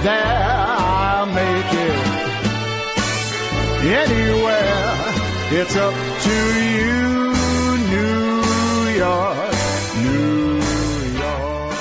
there, I'll make it anywhere. It's up to you, New York, New York.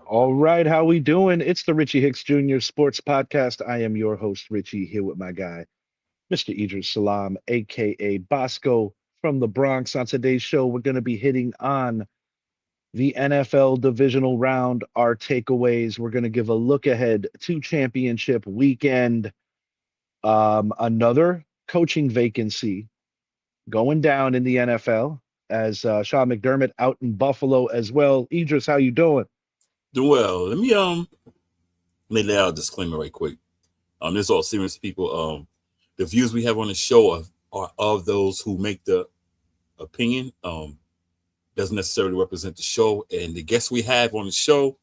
All right, how we doing? It's the Richie Hicks Jr. Sports Podcast. I am your host, Richie, here with my guy, Mr. Idris Salam, aka Bosco from the Bronx. On today's show, we're going to be hitting on the NFL divisional round, our takeaways. We're going to give a look ahead to championship weekend. Another coaching vacancy going down in the NFL as Sean McDermott out in Buffalo as well. Idris, how you doing? Do well. Let me lay out a disclaimer right quick. This is all serious people. The views we have on the show are of those who make the opinion. Doesn't necessarily represent the show, and the guests we have on the show,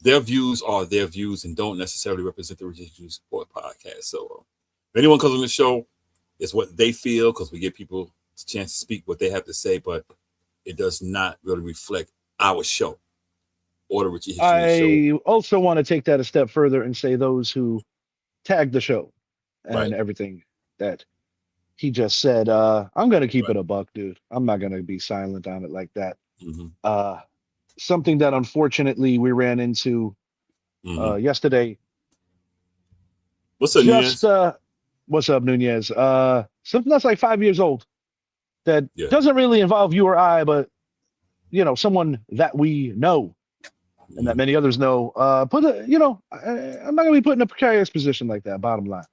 their views are their views and don't necessarily represent the Richie Sport Podcast. So, if anyone comes on the show, it's what they feel because we give people a chance to speak what they have to say, but it does not really reflect our show. I also want to take that a step further and say those who tagged the show and everything that he just said. I'm going to keep it a buck, dude. I'm not going to be silent on it like that. Mm-hmm. Something that unfortunately we ran into yesterday. What's up, Nunez? What's up, Nunez? Something that's like 5 years old that doesn't really involve you or I, but someone that we know. And that many others know, I'm not going to be put in a precarious position like that, bottom line.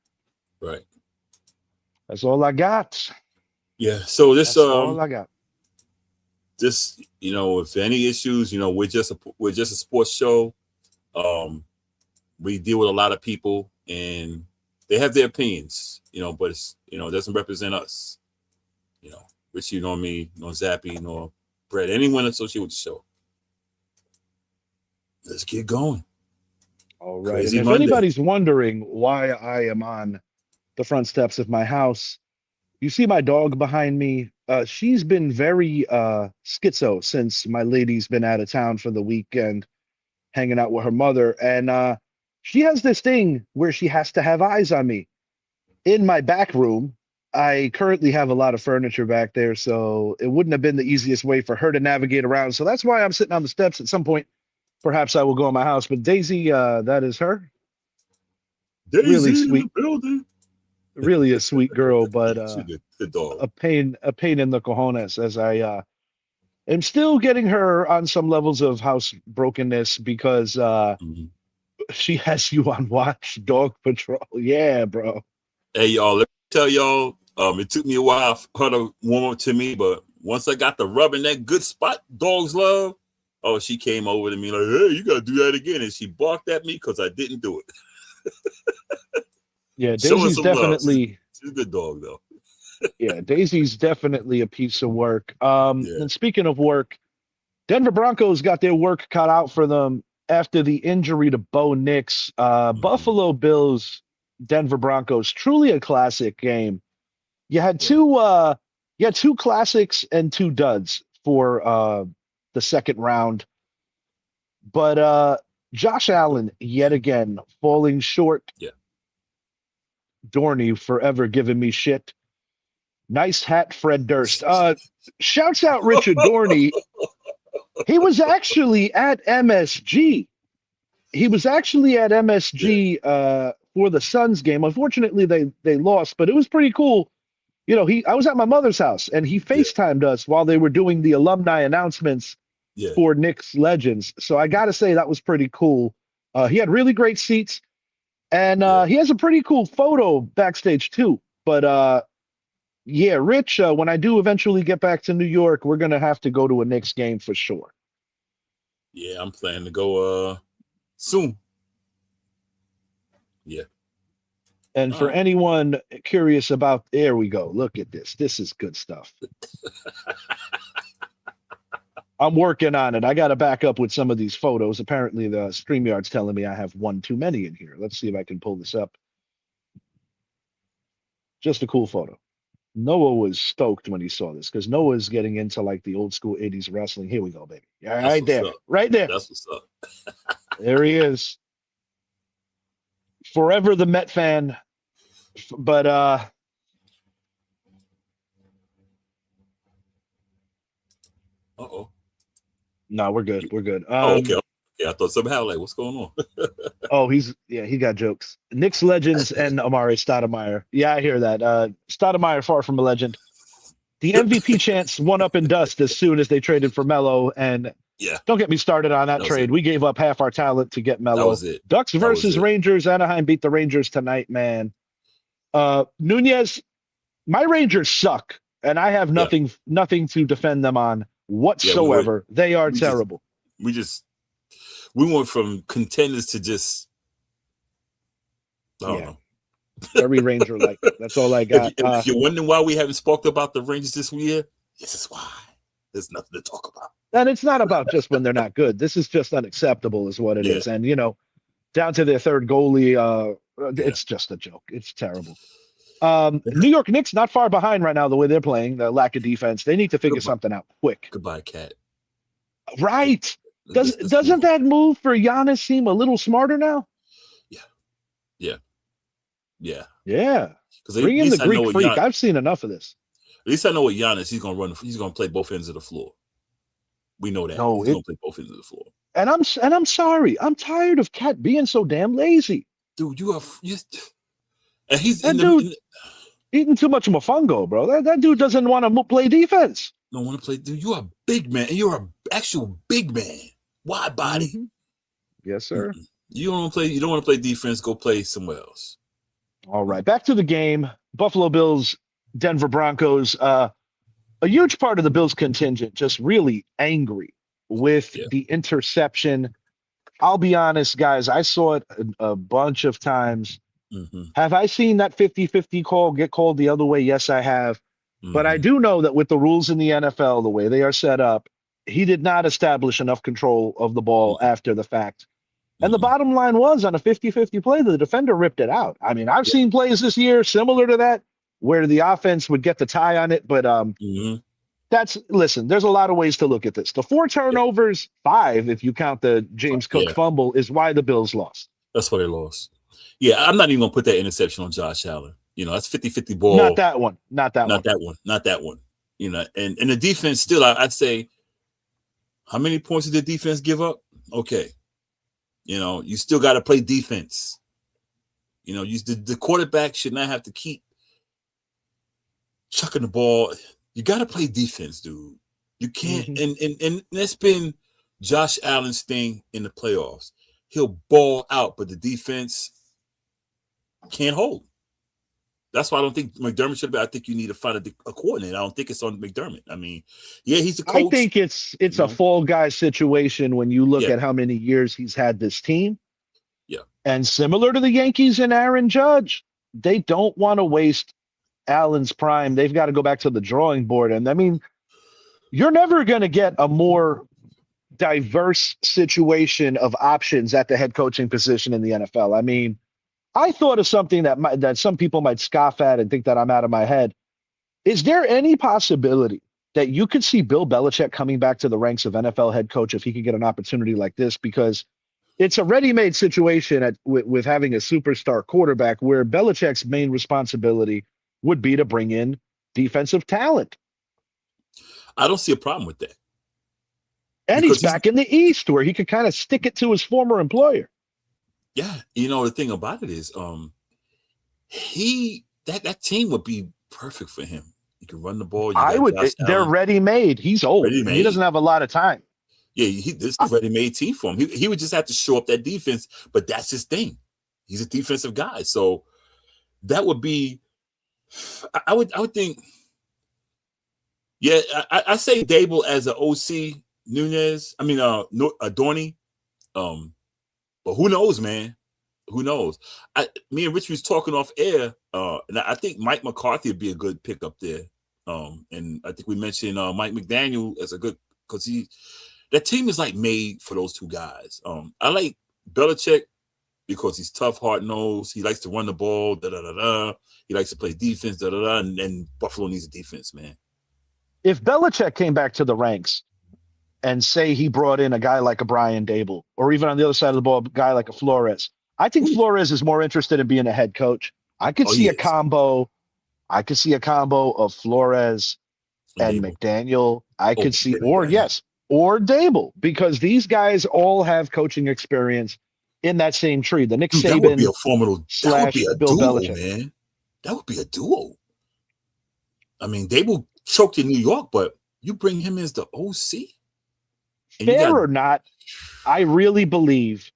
Right. That's all I got. Yeah. So this, all I got. This, if any issues, we're just a sports show. We deal with a lot of people and they have their opinions, but it's, it doesn't represent us. Richie, nor me, nor Zappy, nor Brett, anyone associated with the show. Let's get going. All right. And if anybody's wondering why I am on the front steps of my house, you see my dog behind me. She's been very schizo since my lady's been out of town for the weekend, hanging out with her mother. And she has this thing where she has to have eyes on me. In my back room, I currently have a lot of furniture back there, so it wouldn't have been the easiest way for her to navigate around. So that's why I'm sitting on the steps. At some point, perhaps I will go in my house. But Daisy, that is her. Daisy, really sweet, building. Really a sweet girl, but good dog. a pain in the cojones as I am still getting her on some levels of house brokenness because she has you on watch, Dog Patrol. Yeah, bro. Hey, y'all, let me tell y'all, it took me a while for her to warm up to me, but once I got the rub in that good spot dogs love, she came over to me like, hey, you got to do that again. And she barked at me because I didn't do it. Yeah, Daisy's definitely... She's a good dog, though. Yeah, Daisy's definitely a piece of work. And speaking of work, Denver Broncos got their work cut out for them after the injury to Bo Nix. Buffalo Bills, Denver Broncos, truly a classic game. You had two classics and two duds for the second round. But Josh Allen, yet again, falling short. Yeah. Dorney forever giving me shit. Nice hat, Fred Durst. Shouts out Richard Dorney. He was actually at MSG. He was actually at MSG for the Suns game. Unfortunately, they lost, but it was pretty cool. You know, I was at my mother's house and he Yeah, FaceTimed us while they were doing the alumni announcements yeah, for Knicks Legends. So I got to say that was pretty cool. He had really great seats and yeah. he has a pretty cool photo backstage too. But yeah, Rich, when I do eventually get back to New York, we're going to have to go to a Knicks game for sure. Yeah, I'm planning to go soon. Yeah. And for anyone curious about, there we go. Look at this. This is good stuff. I'm working on it. I got to back up with some of these photos. Apparently, the StreamYard's telling me I have one too many in here. Let's see if I can pull this up. Just a cool photo. Noah was stoked when he saw this because Noah's getting into like the old school 80s wrestling. Here we go, baby. Yeah, right there. Up. Right there. That's what's up. There he is. Forever the Met fan. But Uh-oh. No, we're good. We're good. Okay. Yeah, I thought somehow like, what's going on? Oh, he got jokes. Knicks Legends and Amari Stoudemire. Yeah, I hear that. Stoudemire, far from a legend. The MVP chance won up in dust as soon as they traded for Melo. And yeah, don't get me started on that trade. We gave up half our talent to get Melo. That was it. Ducks versus Rangers. Anaheim beat the Rangers tonight, man. Nunez, my Rangers suck, and I have nothing to defend them on whatsoever. They are terrible. We went from contenders to just I don't know. Very Ranger-like. That's all I got. If you're wondering why we haven't spoke about the Rangers this year, this is why. There's nothing to talk about. And it's not about just when they're not good. This is just unacceptable is what it is. And, you know, down to their third goalie, it's just a joke. It's terrible. New York Knicks not far behind right now the way they're playing, the lack of defense. They need to figure something out quick. Goodbye, Cat. Right. Doesn't that move for Giannis seem a little smarter now? Yeah. Bring in the Greek freak. I've seen enough of this. At least I know what Giannis. He's gonna play both ends of the floor. We know that. No, he's gonna play both ends of the floor. And I'm sorry. I'm tired of Cat being so damn lazy. Dude, and he's eating too much mofongo, bro. That dude doesn't want to play defense. Don't want to play. Dude, you're a big man. You're an actual big man. Wide body. Mm-hmm. Yes, sir. You don't want to play. You don't want to play defense. Go play somewhere else. All right, back to the game. Buffalo Bills, Denver Broncos. A huge part of the Bills contingent just really angry with the interception. I'll be honest, guys. I saw it a bunch of times. Mm-hmm. Have I seen that 50-50 call get called the other way? Yes, I have. Mm-hmm. But I do know that with the rules in the NFL, the way they are set up, he did not establish enough control of the ball after the fact. And the bottom line was on a 50-50 play, the defender ripped it out. I mean, I've seen plays this year similar to that where the offense would get the tie on it. But listen, there's a lot of ways to look at this. The 4 turnovers, 5, if you count the James Cook fumble, is why the Bills lost. That's why they lost. Yeah, I'm not even going to put that interception on Josh Allen. You know, that's 50-50 ball. Not that one. Not that one. You know, and the defense still, I'd say, how many points did the defense give up? Okay. You know, you still got to play defense. You know, the quarterback should not have to keep chucking the ball. You got to play defense, dude. You can't. Mm-hmm. And that's been Josh Allen's thing in the playoffs. He'll ball out, but the defense can't hold. That's why I don't think McDermott should be. I think you need to find a coordinator. I don't think it's on McDermott. I mean, he's a coach. I think it's a fall guy situation when you look at how many years he's had this team. Yeah. And similar to the Yankees and Aaron Judge, they don't want to waste Allen's prime. They've got to go back to the drawing board. And I mean, you're never going to get a more diverse situation of options at the head coaching position in the NFL. I mean, I thought of something that some people might scoff at and think that I'm out of my head. Is there any possibility that you could see Bill Belichick coming back to the ranks of NFL head coach if he could get an opportunity like this? Because it's a ready-made situation with having a superstar quarterback where Belichick's main responsibility would be to bring in defensive talent. I don't see a problem with that. And he's back in the East where he could kind of stick it to his former employer. Yeah. The thing about it is that team would be perfect for him. You can run the ball. You got Josh They're Allen. ready-made. He's old. Ready-made. He doesn't have a lot of time. Yeah, this is a ready-made team for him. He would just have to show up that defense, but that's his thing. He's a defensive guy. So that would be I would think. Yeah, I say Dable as an OC Nunez. I mean, Dorney. But who knows, man? Who knows? Me and Rich was talking off air, and I think Mike McCarthy would be a good pick up there. And I think we mentioned Mike McDaniel as a good because that team is like made for those two guys. I like Belichick because he's tough, hard nosed. He likes to run the ball. He likes to play defense. And Buffalo needs a defense, man. If Belichick came back to the ranks and say he brought in a guy like a Brian Dable, or even on the other side of the ball, a guy like a Flores, I think Flores is more interested in being a head coach. I could see a combo. I could see a combo of Flores and McDaniel. I could see, or Dable, because these guys all have coaching experience in that same tree. The Nick Saban that would be a formidable Bill duo, Belichick. Man. That would be a duo. I mean, Dable choked in New York, but you bring him as the OC. Fair or not, I really believe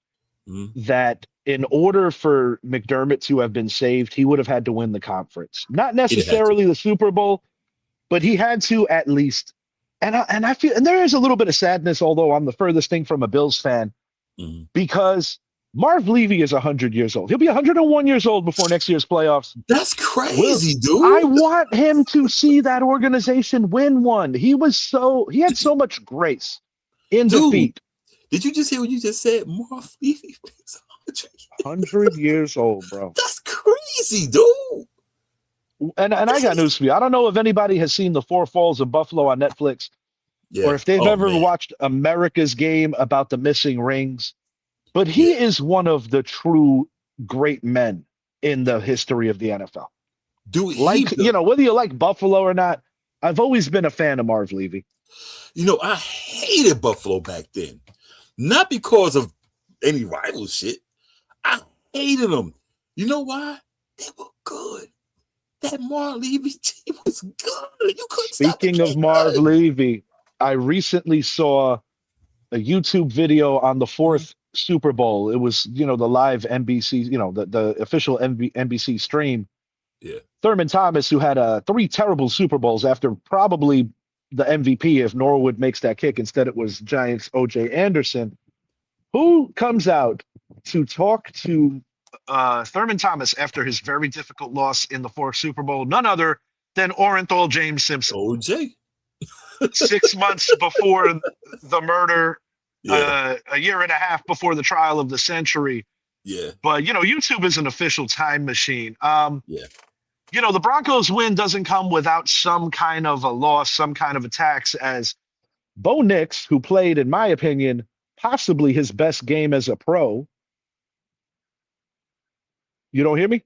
that in order for McDermott to have been saved, he would have had to win the conference. Not necessarily the Super Bowl, but he had to at least. And I feel, and there is a little bit of sadness, although I'm the furthest thing from a Bills fan, because Marv Levy is 100 years old. He'll be 101 years old before next year's playoffs. That's crazy, dude. I want him to see that organization win one. He had so much grace in defeat. Did you just hear what you just said? Marv Levy is 100 years old, bro. That's crazy, dude. And I got news for you. I don't know if anybody has seen The Four Falls of Buffalo on Netflix, or if they've ever watched America's Game about the missing rings. But he is one of the true great men in the history of the NFL. Dude, whether you like Buffalo or not, I've always been a fan of Marv Levy. I hated Buffalo back then. Not because of any rival shit. I hated them. You know why? They were good. That Marv Levy team was good. You couldn't Speaking of Marv Levy, I recently saw a YouTube video on the fourth Super Bowl. It was, the live NBC, the official NBC stream. Yeah. Thurman Thomas, who had 3 terrible Super Bowls after probably the MVP if Norwood makes that kick. Instead, it was Giants' O.J. Anderson, who comes out to talk to Thurman Thomas after his very difficult loss in the 4th Super Bowl, none other than Orenthal James Simpson. O.J. 6 months before the murder, a year and a half before the trial of the century. Yeah. But, YouTube is an official time machine. The Broncos win doesn't come without some kind of a loss, some kind of a tax, as Bo Nix, who played, in my opinion, possibly his best game as a pro. You don't hear me?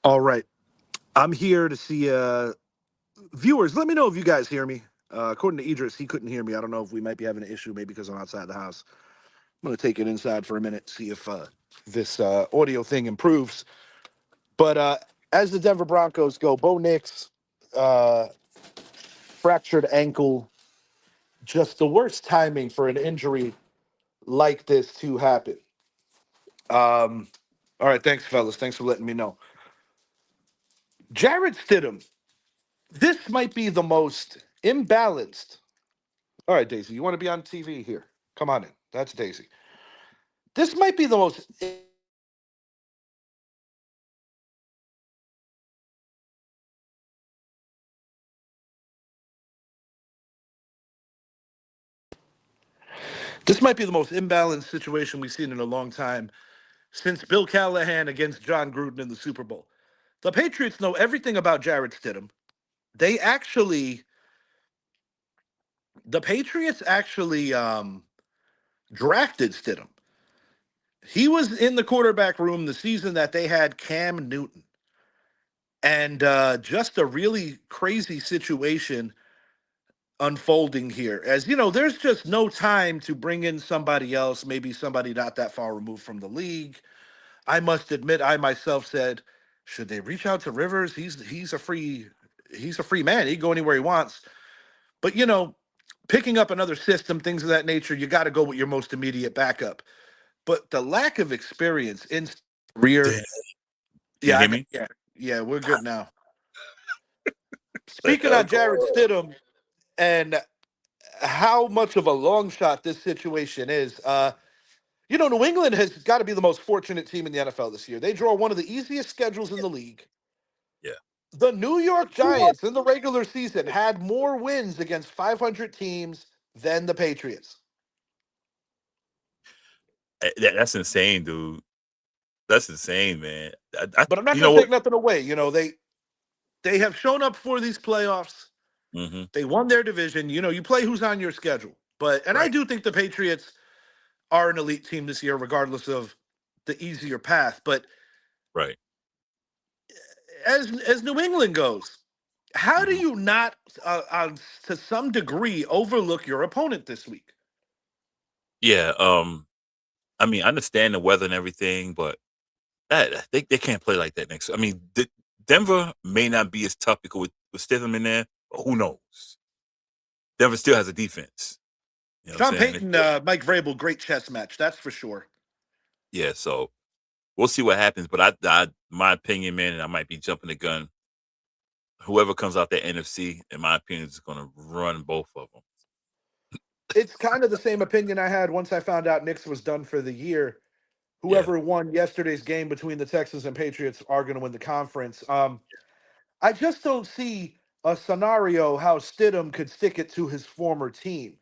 All right. I'm here to see viewers. Let me know if you guys hear me. According to Idris, he couldn't hear me. I don't know if we might be having an issue, maybe because I'm outside the house. I'm going to take it inside for a minute, see if this audio thing improves. But as the Denver Broncos go, Bo Nix, fractured ankle, just the worst timing for an injury like this to happen. All right, thanks, fellas. Thanks for letting me know. Jarrett Stidham, this might be the most imbalanced. All right, Daisy, you want to be on TV here? Come on in. That's Daisy. This might be the most This might be the most imbalanced situation we've seen in a long time since Bill Callahan against John Gruden in the Super Bowl. The Patriots know everything about Jarrett Stidham. They actually, the Patriots actually drafted Stidham. He was in the quarterback room the season that they had Cam Newton. And just a really crazy situation unfolding here. As you know, there's just no time to bring in somebody else, maybe somebody not that far removed from the league. I must admit, I myself said, should they reach out to Rivers? He's a free man. He can go anywhere he wants. But picking up another system, things of that nature, you got to go with your most immediate backup. But the lack of experience in Damn. career, Can you yeah, hear me? yeah, we're good now. The Speaking hell on going Jared on? Stidham and how much of a long shot this situation is, New England has got to be the most fortunate team in the NFL this year. They draw one of the easiest schedules in the league. Yeah. The New York Giants in the regular season had more wins against 500 teams than the Patriots. That's insane, dude. That's insane, man. But I'm not You going know to what? take nothing away. They have shown up for these playoffs. Mm-hmm. They won their division. You play who's on your schedule. And I Right. do think the Patriots are an elite team this year, regardless of the easier path. But Right. as New England goes, how do Mm-hmm. you not, to some degree, overlook your opponent this week? Yeah. I mean, I understand the weather and everything, but they can't play like that next. I mean, Denver may not be as tough because with Stidham in there, but who knows? Denver still has a defense. You know what I'm Sean saying? Payton, Mike Vrabel, great chess match, that's for sure. Yeah. So we'll see what happens. But my opinion, man, and I might be jumping the gun. Whoever comes out that NFC, in my opinion, is going to run both of them. It's kind of the same opinion I had once I found out Knicks was done for the year. Yeah. Whoever won yesterday's game between the Texans and Patriots are going to win the conference. I just don't see a scenario how Stidham could stick it to his former team.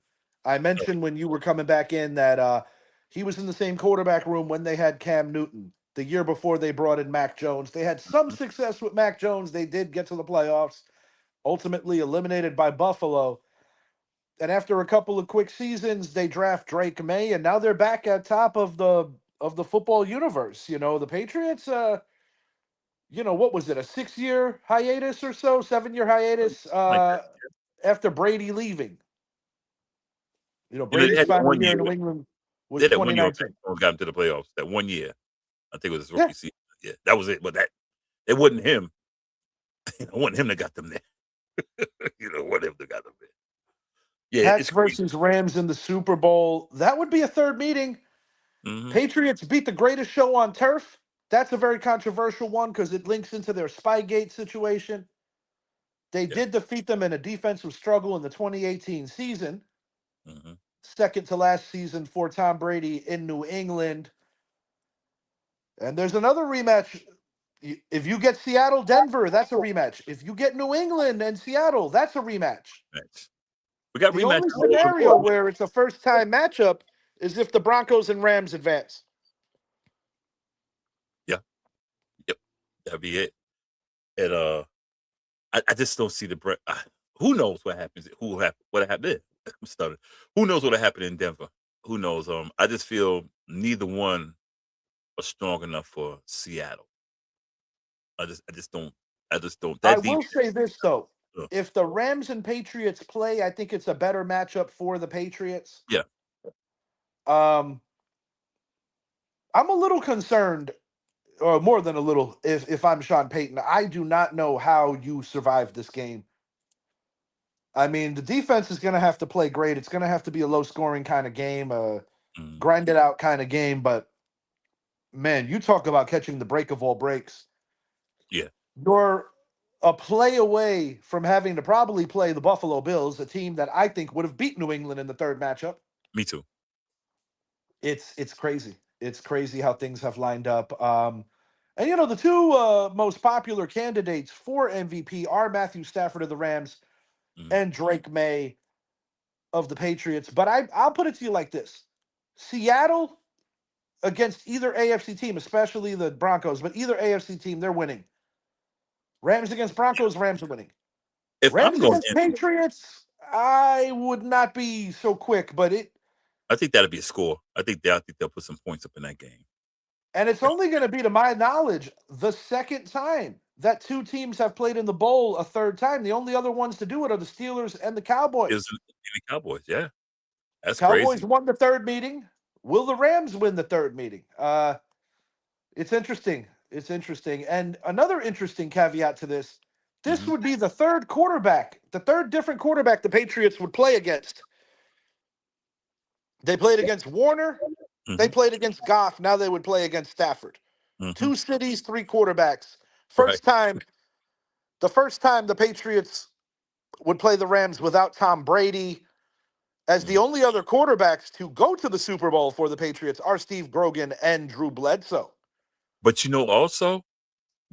I mentioned when you were coming back in that he was in the same quarterback room when they had Cam Newton. The year before they brought in Mac Jones. They had some success with Mac Jones. They did get to the playoffs, ultimately eliminated by Buffalo. And after a couple of quick seasons, they draft Drake May, and now they're back at top of the football universe. The Patriots, what was it, a 6-year hiatus or so, 7-year hiatus Like that. after Brady leaving. They Brady's had that final one year year. in New England They was had that one year when 2019. Mac got into the playoffs. That one year, I think it was his Yeah, rookie season. Yeah, that was it. But it wasn't him. It wasn't him that got them there. It wasn't him that got them there. Yeah, Pats it's crazy. versus Rams in the Super Bowl. That would be a third meeting. Mm-hmm. Patriots beat the greatest show on turf. That's a very controversial one because it links into their Spygate situation. They Yeah. did defeat them in a defensive struggle in the 2018 season, Mm-hmm. second to last season for Tom Brady in New England. And there's another rematch. If you get Seattle, Denver, that's a rematch. If you get New England and Seattle, that's a rematch. Right. We got The rematches only all over the scenario board. where it's a first time matchup is if the Broncos and Rams advance. Yeah. Yep. That'd be it. And I just don't see the who knows what happens? What happened? I'm stuttering. Who knows what'll happen in Denver? Who knows? I just feel neither one are strong enough for Seattle. I just don't. I just don't. I That will defense. say this, though. Uh, If the Rams and Patriots play, I think it's a better matchup for the Patriots. yeah. Um, I'm a little concerned, or more than a little, if I'm Sean Payton. I do not know how you survive this game. I mean, the defense is going to have to play great. It's going to have to be a low scoring kind of game, a Mm, grind it out kind of game. But man, you talk about catching the break of all breaks. yeah. You're a play away from having to probably play the Buffalo Bills, a team that I think would have beat New England in the third matchup. Me too. It's crazy. It's crazy how things have lined up. And the two most popular candidates for MVP are Matthew Stafford of the Rams Mm, and Drake May of the Patriots. But I'll put it to you like this: Seattle against either AFC team, especially the Broncos, but either AFC team, they're winning. Rams against Broncos, Rams are winning. If I'm Rams going against in, Patriots, I would not be so quick, but I think that'll be a score. I think they'll put some points up in that game. and it's only going to be, to my knowledge, the second time that two teams have played in the bowl a third time. The only other ones to do it are the Steelers and the Cowboys. Is the Cowboys? Yeah, that's Cowboys crazy. won the third meeting. Will the Rams win the third meeting? It's interesting. It's interesting. And another interesting caveat to this, this Hmm. would be the third different quarterback the Patriots would play against. They played against Warner. They Hmm. played against Goff. Now they would play against Stafford. Hmm. Two cities, three quarterbacks. Right. The first time the Patriots would play the Rams without Tom Brady, as the Mm. only other quarterbacks to go to the Super Bowl for the Patriots are Steve Grogan and Drew Bledsoe. But also,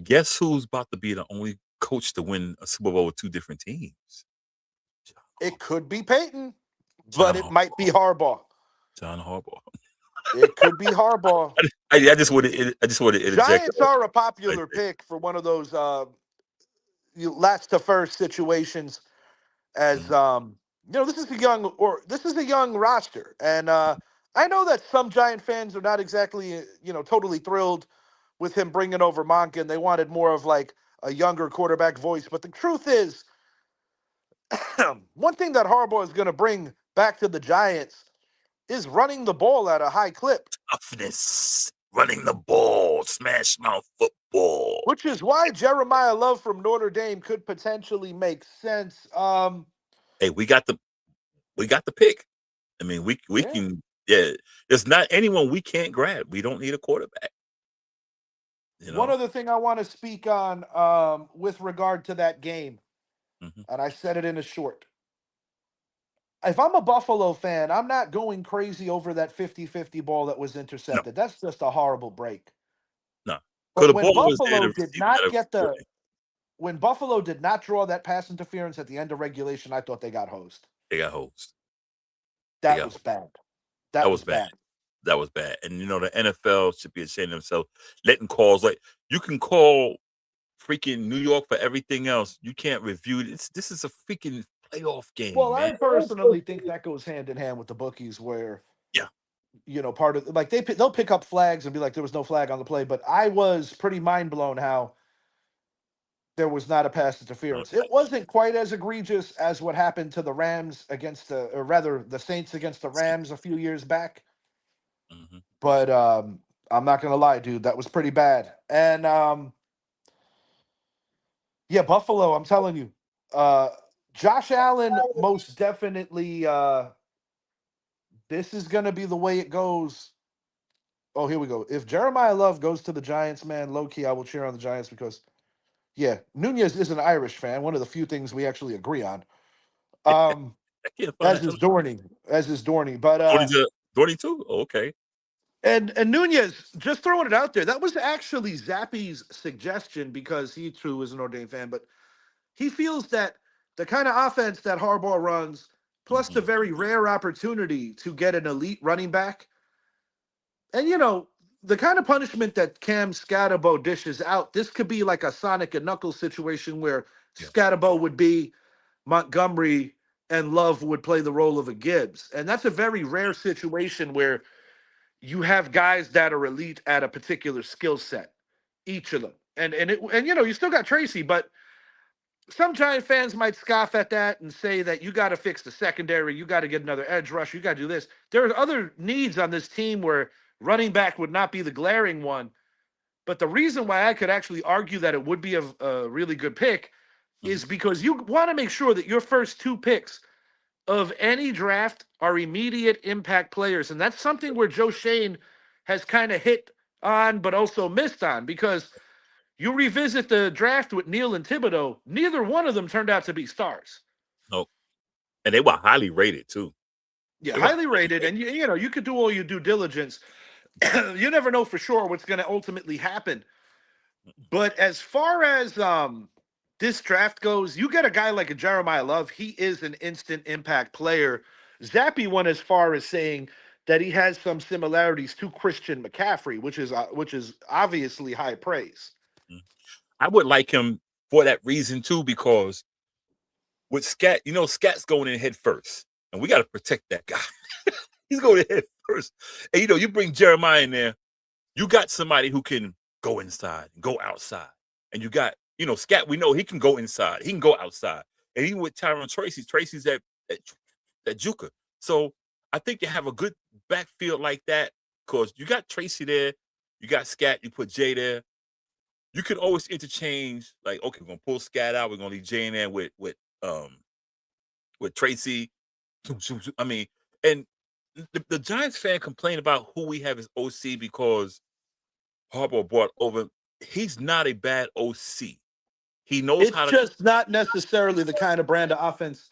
guess who's about to be the only coach to win a Super Bowl with two different teams? It could be Peyton, John but it might be Harbaugh. John Harbaugh. It could be Harbaugh. I just want to interject. Giants are a popular pick for one of those last to first situations. As Mhm. this is a young roster, and I know that some Giant fans are not exactly totally thrilled with him bringing over Monken. They wanted more of like a younger quarterback voice, but the truth is, one thing that Harbaugh is going to bring back to the Giants is running the ball at a high clip, Toughness, running the ball, smash mouth football. which is why Jeremiah Love from Notre Dame could potentially make sense. Hey, we got the pick. I mean, we Yeah. can. Yeah, there's not anyone we can't grab. We don't need a quarterback. You One know. other thing I want to speak on with regard to that game, Hmm. and I said it in a short. If I'm a Buffalo fan, I'm not going crazy over that 50-50 ball that was No, intercepted. That's just a horrible break. no. Because But the ball was there, the receiver got When Buffalo did not draw that pass interference at the end of regulation, I thought they got hosed. they got hosed. They That got was hosed. bad. That That was was bad. bad. That was bad. And the NFL should be ashamed of themselves letting calls like you can call freaking New York for everything else. You can't review it. This is a freaking playoff game, Well, I man. personally think that goes hand in hand with the bookies where Yeah. part of like they'll pick up flags and be like there was no flag on the play, but I was pretty mind blown how there was not a pass interference. It wasn't quite as egregious as what happened to the Rams or rather the Saints against the Rams a few years back. Mm-hmm. But I'm not gonna lie, dude, that was pretty bad. And yeah, Buffalo, I'm telling you, uh, Josh Allen most definitely. This is gonna be the way it goes. Oh, here we go. If Jeremiah Love goes to the Giants, man, low key, I will cheer on the Giants because yeah, Nunez is an Irish fan. One of the few things we actually agree on. I can't find As that. is Dorney, But Dorney too? Oh, okay. and Nunez, just throwing it out there, that was actually Zappy's suggestion because he too is an Notre Dame fan, but he feels that the kind of offense that Harbaugh runs, plus the Mm-hmm. very rare opportunity to get an elite running back, and the kind of punishment that Cam Scatterbo dishes out, this could be like a Sonic and Knuckles situation where Yeah. Scatterbo would be Montgomery and Love would play the role of a Gibbs. And that's a very rare situation where you have guys that are elite at a particular skill set, each of them. And you still got Tracy, but some Giant fans might scoff at that and say that you got to fix the secondary, you got to get another edge rush, you got to do this. There are other needs on this team where running back would not be the glaring one. But the reason why I could actually argue that it would be a really good pick is Mm-hmm. because you want to make sure that your first two picks of any draft are immediate impact players. And that's something where Joe Shane has kind of hit on, but also missed on because you revisit the draft with Neal and Thibodeau, neither one of them turned out to be stars. No. And they were highly rated too. Yeah, They were highly highly rated. rated. And you could do all your due diligence. You never know for sure what's going to ultimately happen. But as far as this draft goes, you get a guy like a Jeremiah Love. He is an instant impact player. Zappy went as far as saying that he has some similarities to Christian McCaffrey, which is obviously high praise. I would like him for that reason too, because with Scat, Scat's going in head first, and we got to protect that guy. He's going in head first, and you bring Jeremiah in there, you got somebody who can go inside and go outside, and you got Scat. We know he can go inside, he can go outside, and even with Tyron Tracy's that Juka. So I think you have a good backfield like that because you got Tracy there, you got Scat, you put Jay there. You can always interchange, like, okay, we're gonna pull Scat out, we're gonna leave Jay in there with Tracy. I mean, and the Giants fan complain about who we have as OC because Harbaugh brought over. He's not a bad OC. He knows It's how to. just not necessarily the kind of brand of offense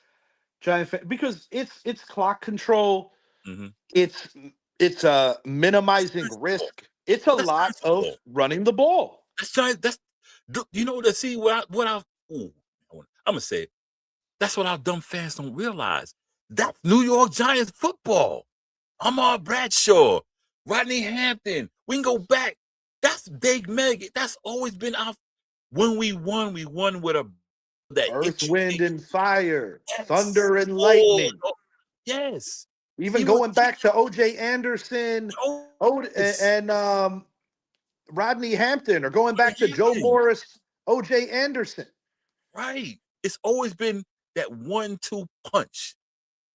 Giant fan, because it's clock control. Mm-hmm. It's minimizing risk. It's a lot of running the ball. That's Giants. That's let's see I'm gonna say it. That's what our dumb fans don't realize. That's New York Giants football. Ahmad Bradshaw, Rodney Hampton. We can go back. That's Dave Meg. That's always been our. When we won with a that Earth, wind, and fire, thunder and Oh, lightning. Yes. Even going back to O.J. Anderson, and Rodney Hampton, or going back to Joe Morris, O.J. Anderson. Right. It's always been that 1-2 punch.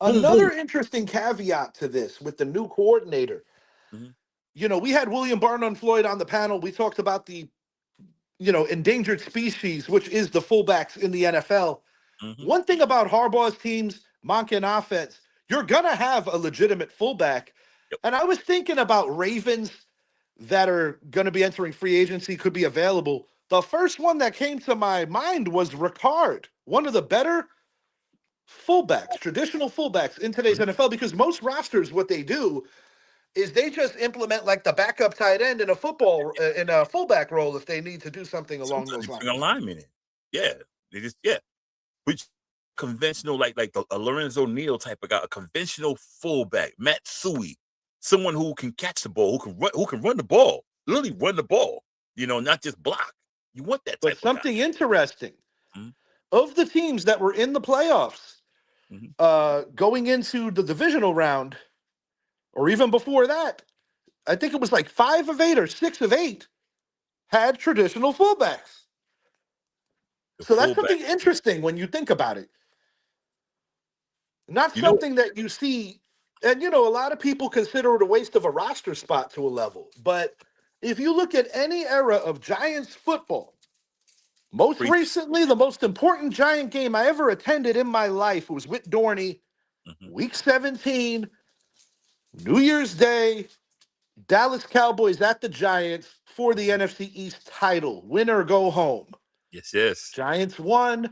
Another interesting caveat to this with the new coordinator. Mm-hmm. We had William Barnum-Floyd on the panel. We talked about the, endangered species, which is the fullbacks in the NFL. Mm-hmm. One thing about Harbaugh's teams, Monken offense, you're going to have a legitimate fullback. Yep. And I was thinking about Ravens that are going to be entering free agency, could be available. The first one that came to my mind was Ricard, one of the better fullbacks, traditional fullbacks in today's NFL, because most rosters, what they do is they just implement like the backup tight end in a fullback role if they need to do something along those lines. Bring a lineman in. Yeah. They just, which conventional, like a Lorenzo Neal type of guy, a conventional fullback, Matt Suey, someone who can catch the ball, who can run the ball, literally run the ball, not just block. You want that type of something guy. Interesting. Mm-hmm. Of the teams that were in the playoffs, going into the divisional round, or even before that, I think it was like 5 of 8 or 6 of 8 had traditional fullbacks. So that's something interesting when you think about it. Not something that you see, and a lot of people consider it a waste of a roster spot to a level. But if you look at any era of Giants football, most recently, the most important Giant game I ever attended in my life was with Dorney, Week 17, New Year's Day, Dallas Cowboys at the Giants for the NFC East title. Win or go home. Yes. Giants won,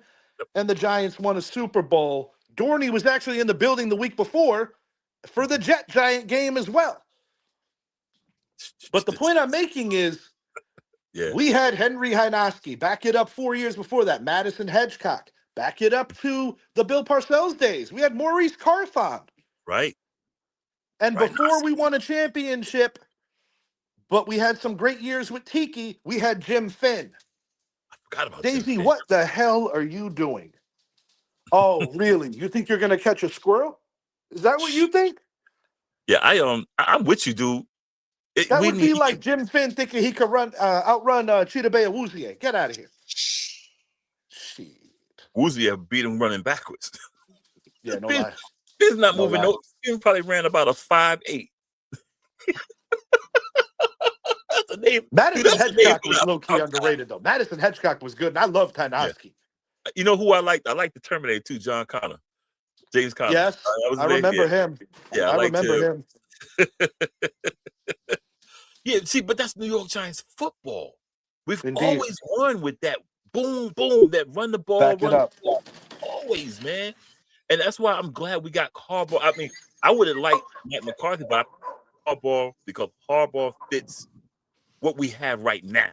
and the Giants won a Super Bowl. Dorney was actually in the building the week before for the Jet-Giant game as well. But the point I'm making is, we had Henry Hynoski. Back it up 4 years before that. Madison Hedgecock. Back it up to the Bill Parcells days. We had Maurice Carthon. Right. And before we won a championship, but we had some great years with Tiki, we had Jim Finn. I forgot about Daisy, Jim Finn. What the hell are you doing? Oh, really? You think you're going to catch a squirrel? Is that what you think? Yeah, I'm with you, dude. That would be like Jim Finn thinking he could outrun Cheetah Bay Awuzie. Get out of here. Shit. Awuzie beat him running backwards. Yeah, no lie. Finn's not moving. Finn probably ran about a 5'8". That's a name. Madison Hedgecock was low-key underrated, though. Madison Hedgecock was good, and I love Hynoski. Yeah. You know who I liked? I like the Terminator, too, John Connor. James Connor. Yes, I remember him. Yeah, I remember him. Yeah, see, but that's New York Giants football. We've always won with that boom, boom, that run the ball, Back it up. Always, man. And that's why I'm glad we got Harbaugh. I mean, I would have liked Matt McCarthy, but Harbaugh, because Harbaugh fits what we have right now.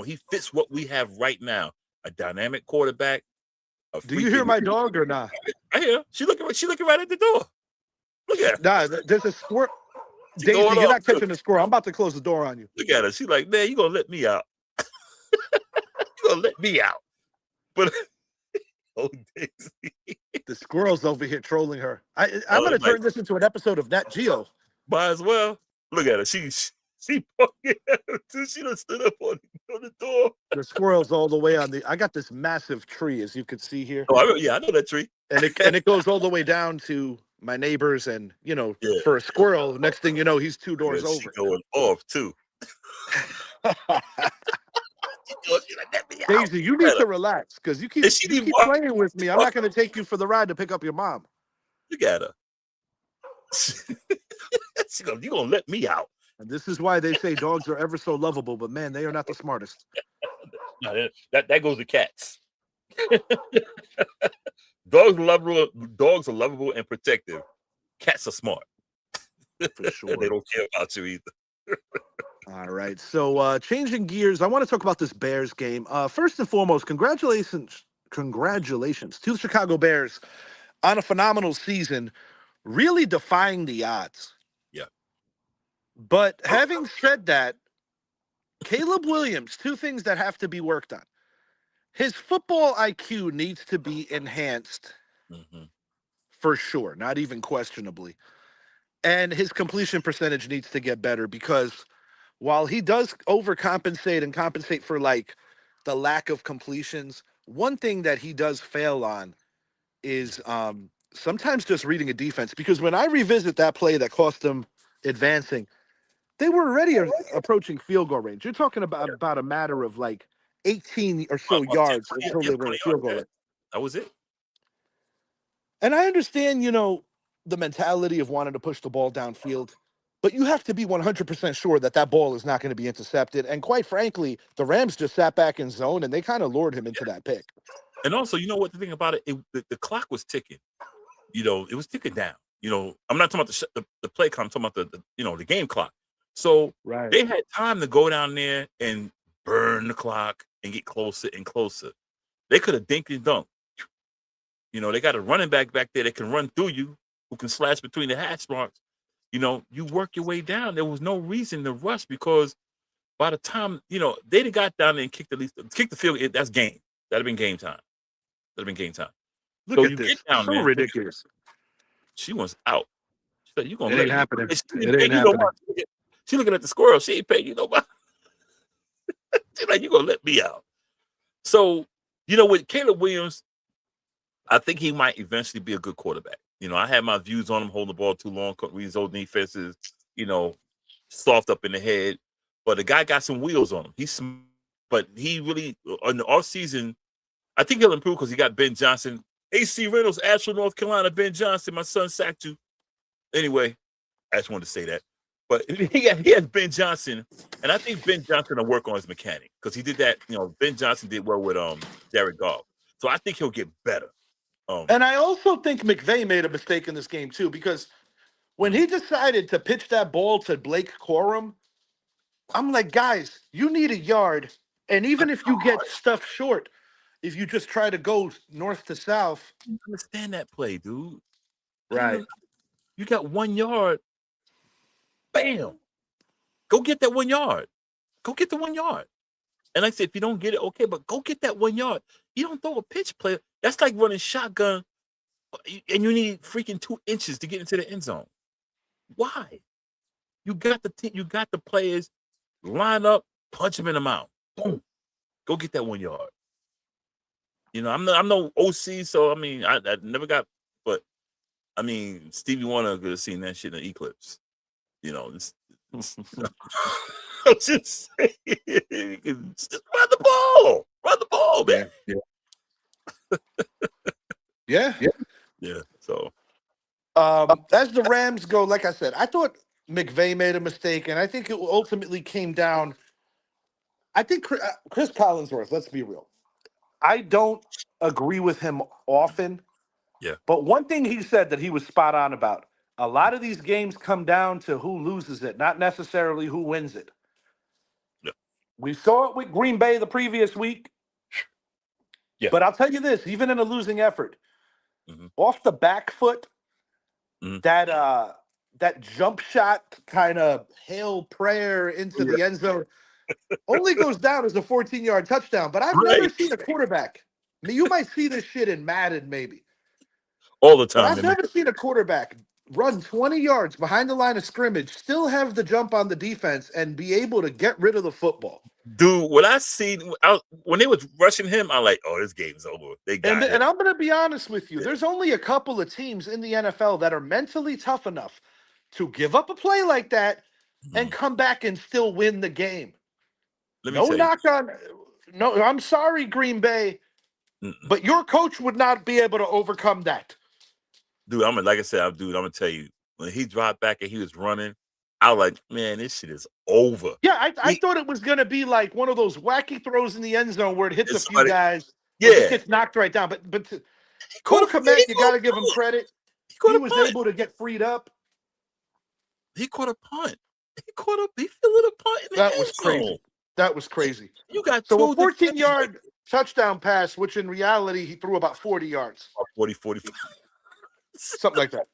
He fits what we have right now. A dynamic quarterback. Do you hear my dog or not? I hear. She looking right at the door. Look at her. Nah, there's a squirrel. She Daisy, going you're off. not catching the squirrel. I'm about to close the door on you. Look at her. She's like, man, you gonna let me out? You gonna let me out? But oh, Daisy. The squirrel's over here trolling her. I'm gonna turn this into an episode of Nat Geo. Might as well. Look at her. She poking at her too. She done stood up on the door. The squirrel's all the way on the. I got this massive tree, as you can see here. Oh, I know that tree. And it goes all the way down to my neighbors, and for a squirrel, next thing you know, he's 2 doors over. Going off too. Daisy, you need to relax because you keep playing with me. I'm not going to take you for the ride to pick up your mom. Look at her. You gonna let me out? And this is why they say dogs are ever so lovable, but man, they are not the smartest. No, that goes to cats. Dogs are lovable and protective. Cats are smart. For sure. They don't care about you either. All right. So changing gears, I want to talk about this Bears game. First and foremost, congratulations to the Chicago Bears on a phenomenal season, really defying the odds. Yeah. But having said that, Caleb Williams, 2 things that have to be worked on. His football IQ needs to be enhanced for sure, not even questionably. And his completion percentage needs to get better because while he does overcompensate and compensate for like the lack of completions, one thing that he does fail on is sometimes just reading a defense. Because when I revisit that play that cost them advancing, they were already approaching field goal range. You're talking about a matter of like 18 or so yards until they were in field goal range. That was it. And I understand, the mentality of wanting to push the ball downfield, but you have to be 100% sure that ball is not going to be intercepted. And quite frankly, the Rams just sat back in zone and they kind of lured him into that pick. And also, you know what the thing about it, the clock was ticking. It was ticking down. I'm not talking about the play clock. I'm talking about the game clock. So They had time to go down there and burn the clock and get closer and closer. They could have dinked and dunked. They got a running back there that can run through you, who can slash between the hash marks. You work your way down. There was no reason to rush because by the time, they'd have got down there and kicked the field. That's game. That'd have been game time. Look at this. Get down, so man. Ridiculous. She was out. She said, "You gonna let it ain't happening. It ain't happening." She looking at the squirrel. She ain't paying you nobody. She's like, "You gonna let me out?" So, with Caleb Williams, I think he might eventually be a good quarterback. I had my views on him holding the ball too long, reading his old defenses, soft up in the head. But the guy got some wheels on him. But he really, in the offseason, I think he'll improve because he got Ben Johnson. AC Reynolds, Asheville, North Carolina, Ben Johnson, my son sacked you. Anyway, I just wanted to say that. But he has Ben Johnson, and I think Ben Johnson will work on his mechanic because he did that. Ben Johnson did well with Jared Goff. So I think he'll get better. And I also think McVay made a mistake in this game too, because when he decided to pitch that ball to Blake Corum, I'm like, guys, you need a yard. And even if you get stuff short, if you just try to go north to south. I understand that play, dude. Right. You got 1 yard. Bam. Go get that 1 yard. Go get the 1 yard. And like I said, if you don't get it, okay, but go get that 1 yard. You don't throw a pitch play. That's like running shotgun, and you need freaking 2 inches to get into the end zone. Why? You got the players line up, punch them in the mouth. Boom. Go get that 1 yard. I'm no OC, so I mean, I never got, but I mean, Stevie Wonder could have seen that shit in the Eclipse. I'm just saying, just run the ball, man. Yeah. So, as the Rams go, like I said, I thought McVay made a mistake, and I think it ultimately came down. I think Chris Collinsworth. Let's be real. I don't agree with him often. Yeah. But one thing he said that he was spot on about: a lot of these games come down to who loses it, not necessarily who wins it. Yeah. We saw it with Green Bay the previous week. Yeah. But I'll tell you this, even in a losing effort, off the back foot, that jump shot kind of hail prayer into the end zone only goes down as a 14-yard touchdown. But I've never seen a quarterback. I mean, you might see this shit in Madden maybe. All the But time. I've never seen a quarterback run 20 yards behind the line of scrimmage, still have the jump on the defense, and be able to get rid of the football. Dude, when I seen when they was rushing him, I'm like, oh, this game's over. They got him. And I'm going to be honest with you. There's only a couple of teams in the NFL that are mentally tough enough to give up a play like that and come back and still win the game. No knock on. No, I'm sorry, Green Bay, but your coach would not be able to overcome that. Dude, like I said, I'm gonna tell you, when he dropped back and he was running, I was like, man, this shit is over. Yeah, I thought it was gonna be like one of those wacky throws in the end zone where it hits a few guys. Yeah, it gets knocked right down. But Cole Kmet, you got to give him credit. He was able to get freed up. He caught a punt. He fielded a punt in the That end was zone. crazy. That was crazy. You got so a 14-yard touchdown pass, which in reality he threw about 40 yards. 45. Something like that.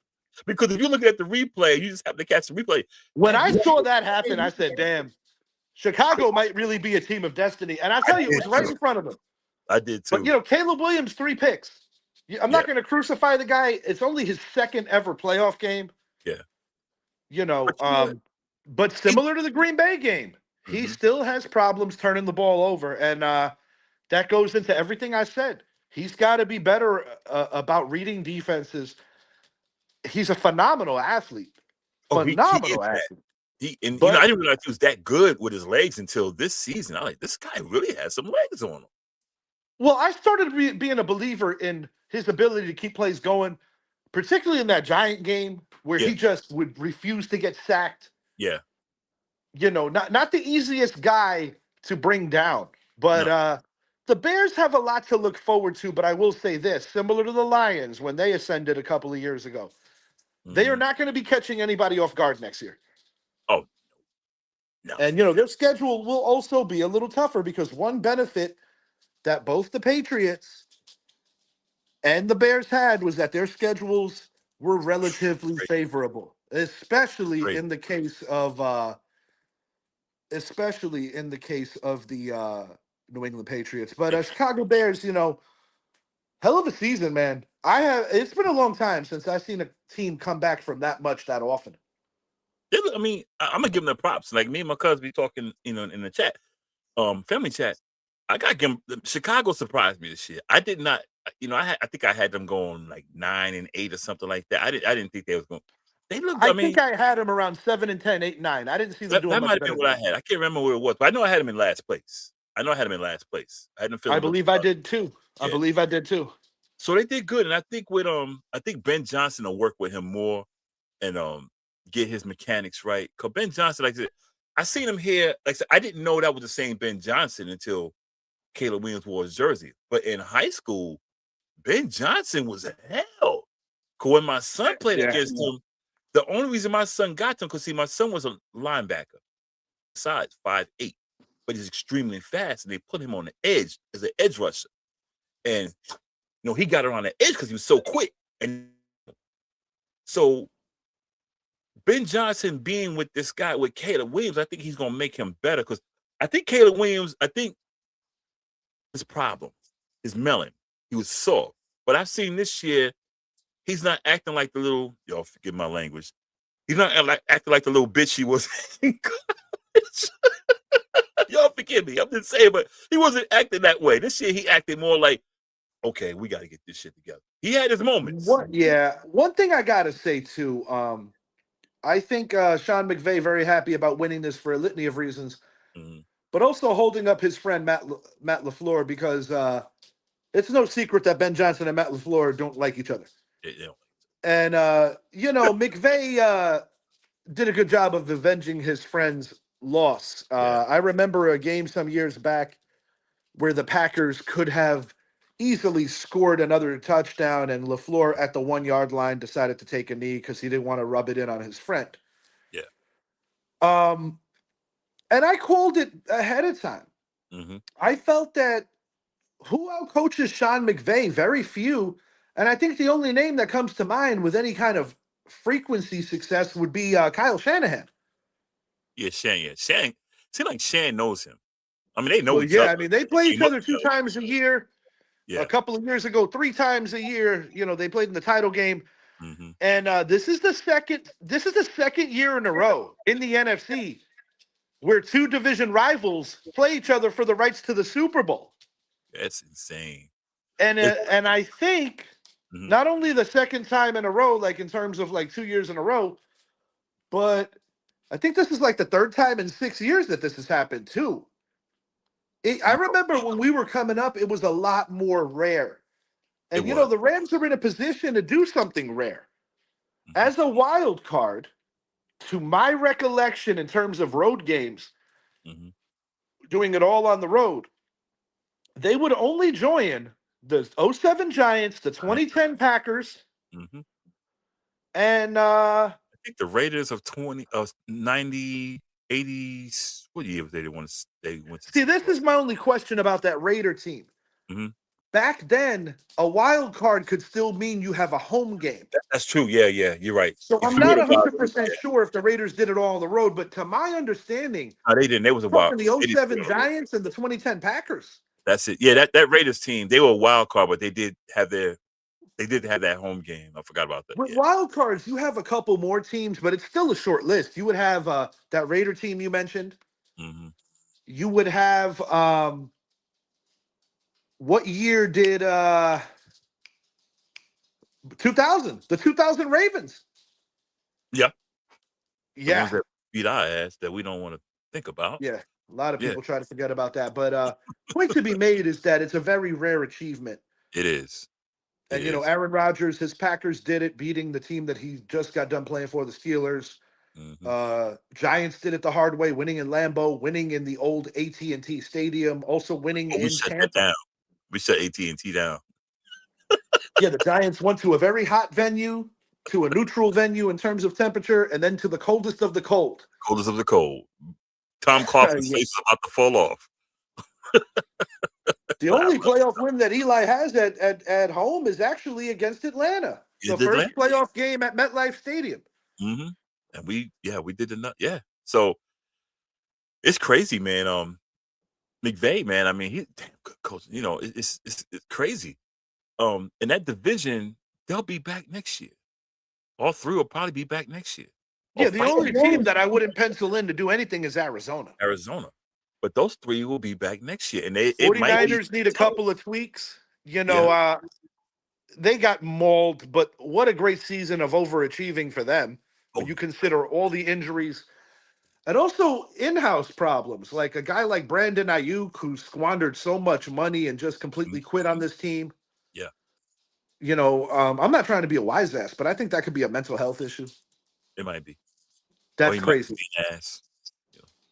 Because if you look at the replay, you just have to catch the replay. When I saw that happen, I said, damn, Chicago might really be a team of destiny. And I tell you, it was right in front of them. I did too. But, Caleb Williams, 3 picks. I'm not going to crucify the guy. It's only his second ever playoff game. Yeah. But similar to the Green Bay game, he still has problems turning the ball over. And that goes into everything I said. He's got to be better about reading defenses. He's a phenomenal athlete. Phenomenal athlete. I didn't realize he was that good with his legs until this season. I'm like, this guy really has some legs on him. Well, I started being a believer in his ability to keep plays going, particularly in that Giant game where he just would refuse to get sacked. Yeah. Not the easiest guy to bring down, but the Bears have a lot to look forward to. But I will say this, similar to the Lions when they ascended a couple of years ago, they are not going to be catching anybody off guard next year. Oh, no. And, their schedule will also be a little tougher because one benefit that both the Patriots and the Bears had was that their schedules were relatively favorable, especially in the case of the New England Patriots. But Chicago Bears, hell of a season, man. It's been a long time since I've seen a team come back from that often. I mean, I'm gonna give them the props. Like me and my cousin be talking, in the chat, family chat. I got to give them. Chicago surprised me this year. I did not. I think I had them going like 9-8 or something like that. I didn't think they was going. They looked. I think I had them around 7-10, 8-9. I didn't see them doing that much might better. Have been what I had. I can't remember where it was, but I know I had them in last place. I had them I believe I did too. Yeah. I believe I did too. So they did good, and I think Ben Johnson will work with him more, and get his mechanics right. Cause Ben Johnson, like I said, I seen him here. Like I said, I didn't know that was the same Ben Johnson until Caleb Williams wore his jersey. But in high school, Ben Johnson was hell. Cause when my son played against him, the only reason my son got him, because my son was a linebacker, size 5'8", but he's extremely fast, and they put him on the edge as an edge rusher. And he got around the edge because he was so quick. And so Ben Johnson being with this guy, with Caleb Williams, I think he's going to make him better, because I think Caleb Williams, his problem, his melon, he was soft. But I've seen this year, he's not acting like the little, y'all forgive my language, he's not acting like the little bitch he was in college. Y'all forgive me, I'm just saying, but he wasn't acting that way. This year, he acted more like, okay, we got to get this shit together. He had his moments. One thing I got to say, too, I think Sean McVay very happy about winning this for a litany of reasons, but also holding up his friend Matt LaFleur, because it's no secret that Ben Johnson and Matt LaFleur don't like each other. Yeah. And McVay did a good job of avenging his friend's loss. I remember a game some years back where the Packers could have easily scored another touchdown, and LaFleur at the 1-yard line decided to take a knee because he didn't want to rub it in on his friend. Yeah. And I called it ahead of time. I felt that who outcoaches Sean McVay? Very few. And I think the only name that comes to mind with any kind of frequency success would be Kyle Shanahan. Yeah, Shan. Yeah, Shan. Seems like Shan knows him. I mean, they know Well, each other. I mean, they play each other 2 times a year. Yeah. A couple of years ago, 3 times a year. They played in the title game. Mm-hmm. And this is the second year in a row in the NFC where 2 division rivals play each other for the rights to the Super Bowl. That's insane. And I think not only the second time in a row, like in terms of like 2 years in a row, but I think this is like the 3rd time in 6 years that this has happened too. I remember when we were coming up, it was a lot more rare. And the Rams are in a position to do something rare. As a wild card, to my recollection in terms of road games, doing it all on the road, they would only join the 07 Giants, the 2010 Packers, and I think the Raiders of 90, 80s. What year they went to see, this is my only question about that Raider team. Back then, a wild card could still mean you have a home game. That's true. Yeah, you're right. So I'm not 100% sure if the Raiders did it all on the road, but to my understanding, they didn't. They was a wild. The 07 Giants and the 2010 Packers. That's it. Yeah, that Raiders team, they were a wild card, but they did have that home game. I forgot about that. With wild cards, you have a couple more teams, but it's still a short list. You would have that Raider team you mentioned. You would have what year did 2000? The 2000 Ravens. Yeah. Yeah. The ones that beat our ass that we don't want to think about. Yeah. A lot of people try to forget about that. But point to be made is that it's a very rare achievement. It is. And, Aaron Rodgers, his Packers did it, beating the team that he just got done playing for, the Steelers. Giants did it the hard way, winning in Lambeau, winning in the old AT&T Stadium, also winning in Tampa. We shut AT&T down. Yeah, the Giants went to a very hot venue, to a neutral venue in terms of temperature, and then to the coldest of the cold. Coldest of the cold. Tom Coughlin's face is about to fall off. The only playoff win that Eli has at home is actually against Atlanta. The first playoff game at MetLife Stadium. And we did enough. Yeah. So it's crazy, man. McVay, man. I mean, he's damn good coach. It's crazy. In that division, they'll be back next year. All 3 will probably be back next year. Yeah, the only team that I wouldn't pencil in to do anything is Arizona. But those 3 will be back next year. And 49ers need a couple of tweaks. They got mauled, but what a great season of overachieving for them. When you consider all the injuries. And also in-house problems, like a guy like Brandon Ayuk, who squandered so much money and just completely quit on this team. Yeah. I'm not trying to be a wise ass, but I think that could be a mental health issue. It might be. That's crazy.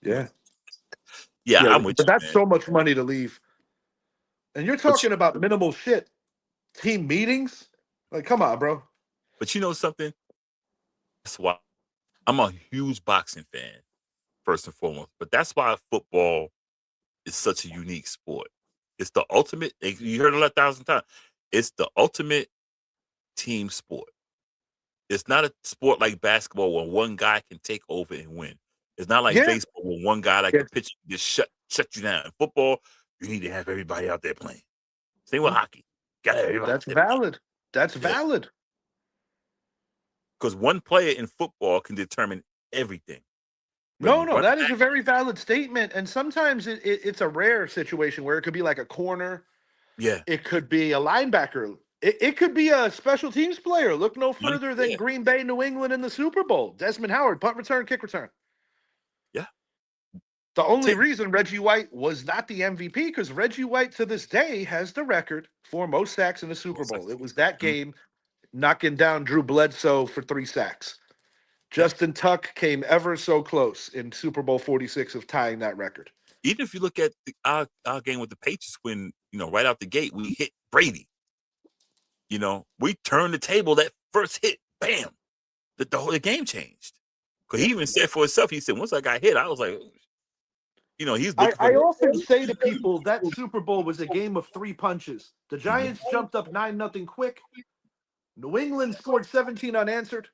Yeah. I'm with you. But that's so much money to leave. And you're talking about minimal shit. Team meetings? Like, come on, bro. But you know something? That's why I'm a huge boxing fan, first and foremost. But that's why football is such a unique sport. It's the ultimate. You heard it 1,000 times. It's the ultimate team sport. It's not a sport like basketball where one guy can take over and win. It's not like baseball where one guy like a pitcher just shut you down. In football, you need to have everybody out there playing. Same with hockey. Got everybody. That's valid. That's valid. Because one player in football can determine everything. No, that is a very valid statement. And sometimes it's a rare situation where it could be like a corner. Yeah. It could be a linebacker. It could be a special teams player. Look no further than Green Bay, New England in the Super Bowl. Desmond Howard, punt return, kick return. Yeah. The only reason Reggie White was not the MVP, because Reggie White to this day has the record for most sacks in the Super Bowl. It was that game knocking down Drew Bledsoe for 3 sacks. Justin Tuck came ever so close in Super Bowl 46 of tying that record. Even if you look at our game with the Patriots, when right out the gate we hit Brady. We turned the table. That first hit, bam, the whole game changed. Because he even said for himself, he said, once I got hit, I was like, he's. I often say to people that Super Bowl was a game of 3 punches. The Giants jumped up 9-0 quick. New England scored 17 unanswered.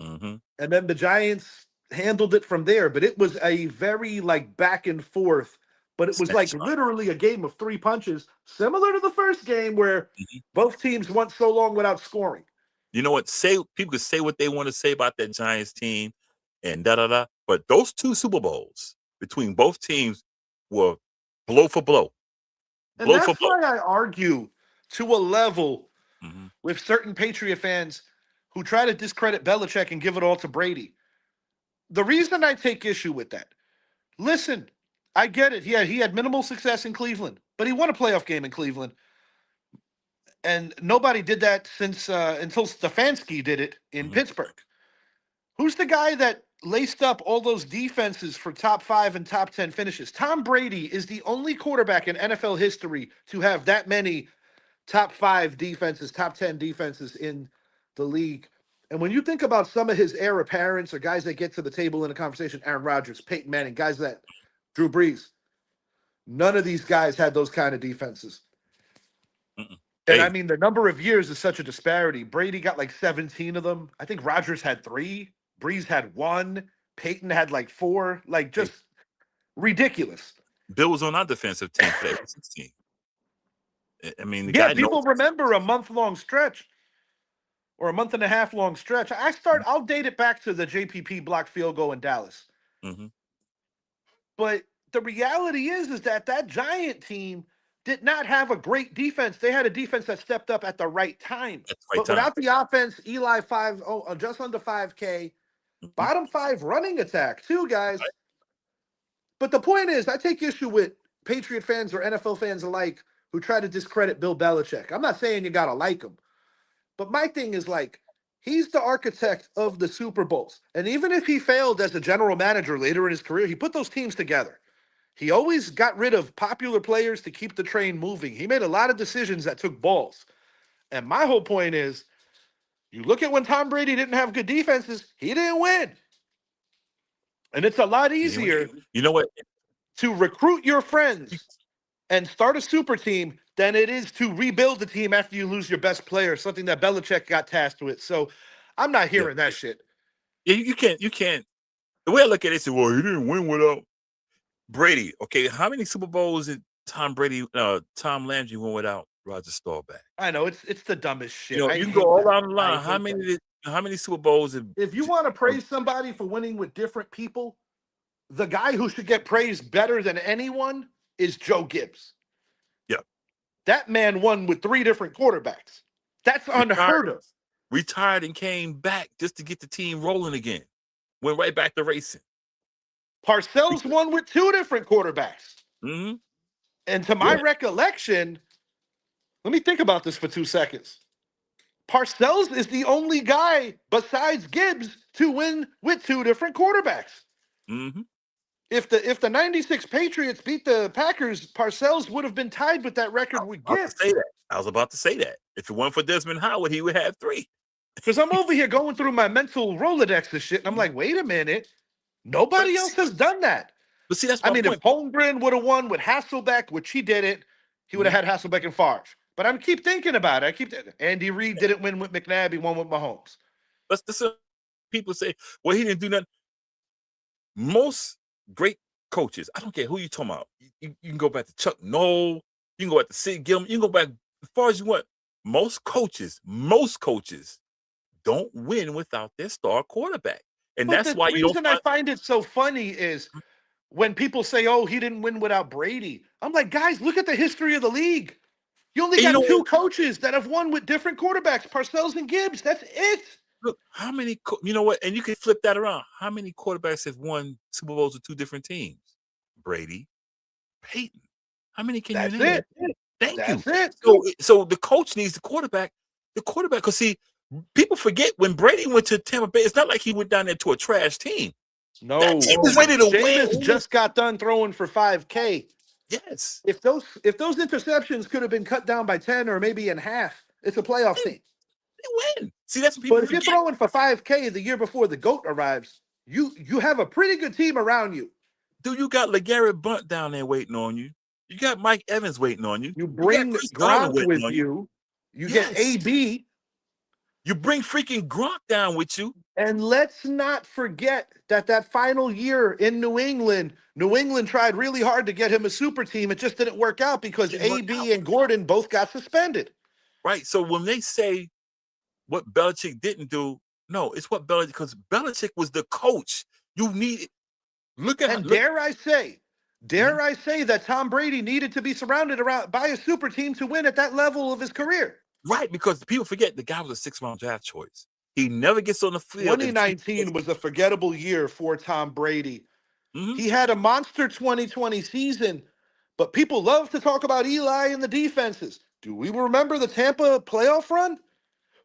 Mm-hmm. And then the Giants handled it from there. But it was a very like back and forth. But it was like literally a game of 3 punches, similar to the first game where both teams went so long without scoring. You know what? People could say what they want to say about that Giants team and da-da-da. But those 2 Super Bowls between both teams were blow for blow. And that's why I argue to a level with certain Patriot fans who try to discredit Belichick and give it all to Brady. The reason I take issue with that, listen, I get it. He had minimal success in Cleveland, but he won a playoff game in Cleveland. And nobody did that since until Stefanski did it in Pittsburgh. Who's the guy that laced up all those defenses for top 5 and top 10 finishes? Tom Brady is the only quarterback in NFL history to have that many top 5 defenses, top 10 defenses in the league. And when you think about some of his heir apparents or guys that get to the table in a conversation, Aaron Rodgers, Peyton Manning, guys that Drew Brees, none of these guys had those kind of defenses. And I mean, the number of years is such a disparity. Brady got like 17 of them. I think Rodgers had 3. Breeze had 1. Peyton had like 4. Like just ridiculous. Bill was on our defensive team for that 16. I mean, people remember a month-long stretch or a month and a half long stretch. I'll date it back to the JPP block field goal in Dallas. But the reality is that Giant team did not have a great defense. They had a defense that stepped up at the right time. Without the offense, Eli just under 5K, bottom 5 running attack too, guys. Right. But the point is, I take issue with Patriot fans or NFL fans alike who try to discredit Bill Belichick. I'm not saying you got to like him. But my thing is like, he's the architect of the Super Bowls. And even if he failed as a general manager later in his career, he put those teams together. He always got rid of popular players to keep the train moving. He made a lot of decisions that took balls. And my whole point is, you look at when Tom Brady didn't have good defenses, he didn't win. And it's a lot easier, you know what, to recruit your friends and start a super team than it is to rebuild the team after you lose your best player, something that Belichick got tasked with. So I'm not hearing that shit. Yeah, you can't. The way I look at it is, well, he didn't win without Brady. Okay, how many Super Bowls did Tom Landry win without Roger Staubach? I know it's the dumbest shit. You can go all down the line. How many Super Bowls? If you want to praise somebody for winning with different people, the guy who should get praised better than anyone is Joe Gibbs. Yeah, that man won with 3 different quarterbacks. That's unheard of. Retired and came back just to get the team rolling again. Went right back to racing. Parcells won with 2 different quarterbacks. And to my recollection, let me think about this for 2 seconds. Parcells is the only guy besides Gibbs to win with 2 different quarterbacks. If the 96 Patriots beat the Packers, Parcells would have been tied with that record with Gibbs. I was about to say that. If it weren't for Desmond Howard, he would have 3. Because I'm over here going through my mental Rolodex and shit, and I'm like, wait a minute. Nobody else has done that. But see, that's my point. If Holmgren would have won with Hasselbeck, which he didn't, he would have had Hasselbeck and Favre. But I keep thinking about it. Andy Reid didn't win with McNabb. He won with Mahomes. But people say, well, he didn't do nothing. Most great coaches, I don't care who you're talking about. You can go back to Chuck Noll. You can go back to Sid Gilman. You can go back as far as you want. Most coaches don't win without their star quarterback. And that's why the reason I find it so funny is when people say, oh, he didn't win without Brady. I'm like, guys, look at the history of the league. You only got 2 coaches that have won with different quarterbacks, Parcells and Gibbs. That's it. Look, how many, you know what? And you can flip that around. How many quarterbacks have won Super Bowls with 2 different teams? Brady, Peyton. How many can you name? That's it. So the coach needs the quarterback. Because see, people forget when Brady went to Tampa Bay, it's not like he went down there to a trash team. No. That team was ready to win. Jameis just got done throwing for 5K. Yes. If those interceptions could have been cut down by 10 or maybe in half, it's a playoff team. They win. See, that's what people forget. But if you're throwing for 5K the year before the GOAT arrives, you have a pretty good team around you. Dude, you got LeGarrette Blount down there waiting on you. You got Mike Evans waiting on you. You bring Gronk with you. You get AB. You bring freaking Gronk down with you. And let's not forget that final year in New England tried really hard to get him a super team. It just didn't work out because AB and Gordon both got suspended. Right. So when they say what Belichick didn't do, no, it's what Belichick, because Belichick was the coach. You need look at. And dare I say that Tom Brady needed to be surrounded around by a super team to win at that level of his career. Right, because people forget the guy was a 6th-round draft choice. He never gets on the field. 2019 was a forgettable year for Tom Brady. Mm-hmm. He had a monster 2020 season, but people love to talk about Eli and the defenses. Do we remember the Tampa playoff run?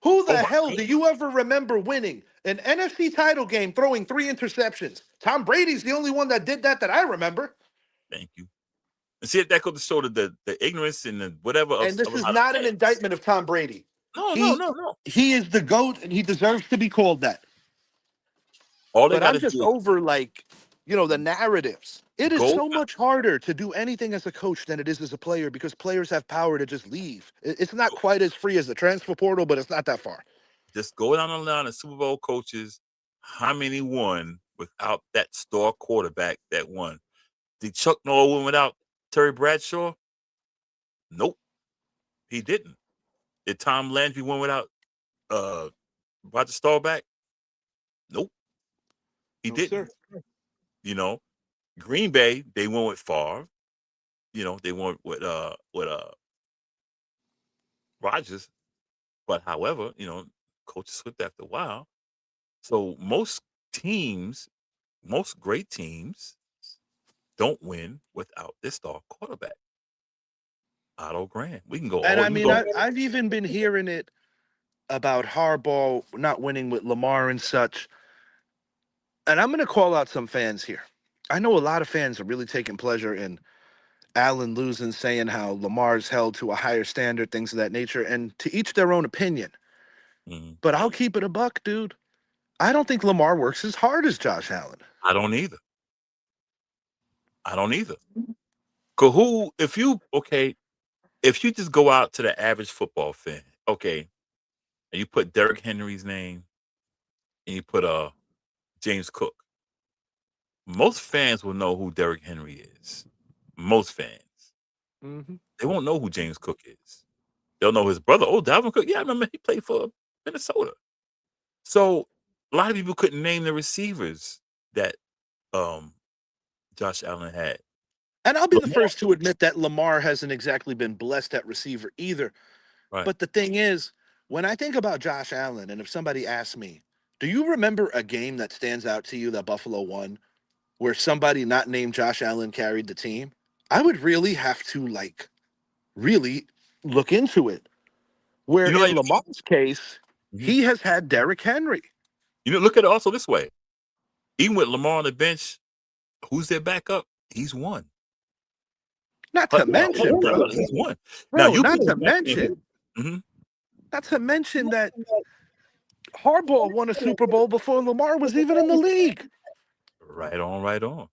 Who the hell do you ever remember winning an NFC title game throwing 3 interceptions? Tom Brady's the only one that did that I remember. Thank you. And see, that goes to show the ignorance and the whatever. And this is not an indictment of Tom Brady. No. He is the GOAT, and he deserves to be called that. But I'm just over, like, you know, the narratives. It is so much harder to do anything as a coach than it is as a player because players have power to just leave. It's not quite as free as the transfer portal, but it's not that far. Just go down the line of Super Bowl coaches. How many won without that star quarterback that won? Did Chuck Noll win without Terry Bradshaw? Nope, he didn't. Did Tom Landry win without Roger Staubach? Nope, he didn't. Sir. You know, Green Bay, they went with Favre. You know, they went with Rodgers. But however, you know, coaches slipped after a while. So most great teams don't win without their star quarterback. Otto Graham. We can go. And I mean, I've even been hearing it about Harbaugh not winning with Lamar and such. And I'm going to call out some fans here. I know a lot of fans are really taking pleasure in Allen losing, saying how Lamar's held to a higher standard, things of that nature, and to each their own opinion. Mm-hmm. But I'll keep it a buck, dude. I don't think Lamar works as hard as Josh Allen. I don't either. Cause if you just go out to the average football fan, okay, and you put Derrick Henry's name and you put James Cook, most fans will know who Derrick Henry is. Most fans. Mm-hmm. They won't know who James Cook is. They'll know his brother. Oh, Dalvin Cook. Yeah, I remember he played for Minnesota. So a lot of people couldn't name the receivers that Josh Allen had. And I'll be the first to admit that Lamar hasn't exactly been blessed at receiver either. Right. But the thing is, when I think about Josh Allen, and if somebody asks me, do you remember a game that stands out to you that Buffalo won where somebody not named Josh Allen carried the team? I would really have to, like, really look into it. Where in Lamar's case, he has had Derrick Henry. You know, look at it also this way. Even with Lamar on the bench, who's their backup? He's won. Not to mention, bro. He's won. Bro, now, not to mention that Harbaugh won a Super Bowl before Lamar was even in the league. Right on.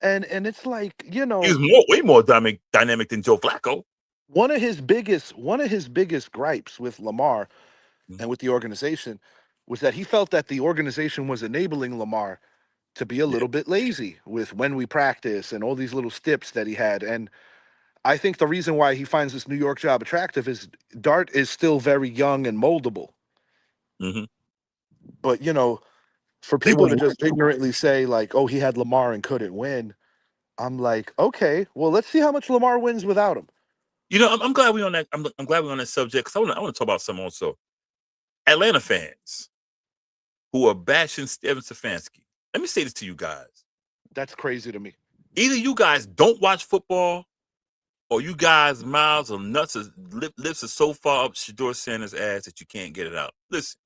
And it's like, you know, he's way more dynamic than Joe Flacco. One of his biggest gripes with Lamar and with the organization was that he felt that the organization was enabling Lamar to be a little bit lazy with when we practice and all these little steps that he had. And I think the reason why he finds this New York job attractive is Dart is still very young and moldable. Mm-hmm. But, you know, for people to just ignorantly say, like, oh, he had Lamar and couldn't win, I'm like, okay, well, let's see how much Lamar wins without him. You know, I'm glad we're on that. I'm glad we're on that subject because I want to talk about something also. Atlanta fans who are bashing Steven Stefanski. Let me say this to you guys. That's crazy to me. Either you guys don't watch football, or you guys' mouths or nuts, lips are so far up Shedeur Sanders' ass that you can't get it out. Listen,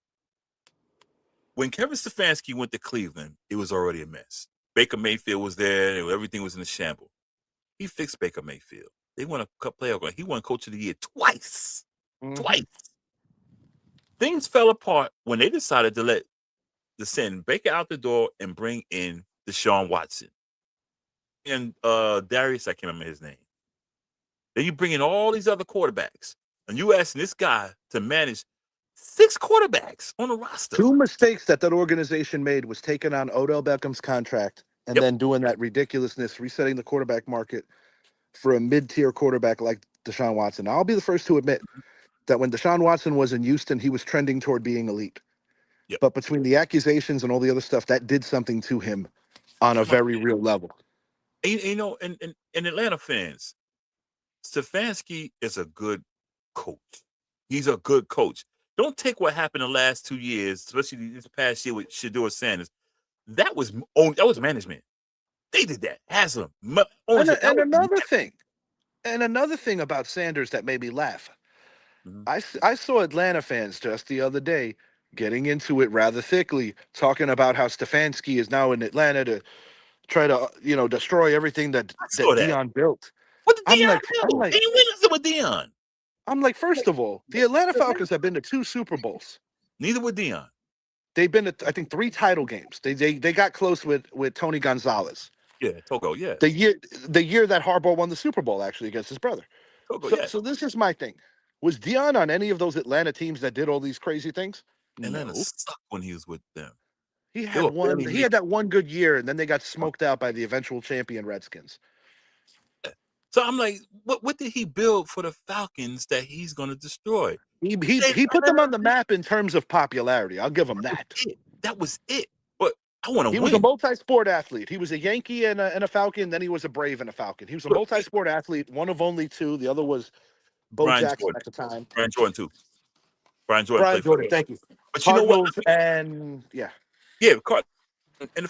when Kevin Stefanski went to Cleveland, it was already a mess. Baker Mayfield was there. Everything was in a shamble. He fixed Baker Mayfield. They won a cup playoff. He won Coach of the Year twice. Mm-hmm. Twice. Things fell apart when they decided to send Baker out the door and bring in Deshaun Watson. And Darius, I can't remember his name. Then you bring in all these other quarterbacks. And you asking this guy to manage 6 quarterbacks on the roster. 2 mistakes that organization made was taking on Odell Beckham's contract and then doing that ridiculousness, resetting the quarterback market for a mid-tier quarterback like Deshaun Watson. Now, I'll be the first to admit that when Deshaun Watson was in Houston, he was trending toward being elite. Yep. But between the accusations and all the other stuff, that did something to him on a very real level. And Atlanta fans, Stefanski is a good coach. He's a good coach. Don't take what happened the last 2 years, especially this past year with Shedeur Sanders. That was management. They did that. Haslam. And another thing about Sanders that made me laugh. Mm-hmm. I saw Atlanta fans just the other day getting into it rather thickly, talking about how Stefanski is now in Atlanta to try to destroy everything that Deion built. What did Deion build? Any winners with Deion? I'm like, first of all, the Atlanta Falcons have been to 2 Super Bowls. Neither with Deion. They've been to, I think, 3 title games. They got close with Tony Gonzalez. Yeah, Togo, yeah. The year that Harbaugh won the Super Bowl, actually, against his brother. Togo, so this is my thing. Was Deion on any of those Atlanta teams that did all these crazy things? Atlanta sucked when he was with them. He had that one good year, and then they got smoked out by the eventual champion Redskins. So I'm like, what did he build for the Falcons that he's going to destroy? He put them on the map in terms of popularity. I'll give him that. That was it. But I want to win. He was a multi-sport athlete. He was a Yankee and a Falcon. Then he was a Brave and a Falcon. He was a multi-sport athlete, one of only 2. The other was Bo Jackson at the time. Brian Jordan, too. Brian Jordan, thank you. But you know what? And yeah, and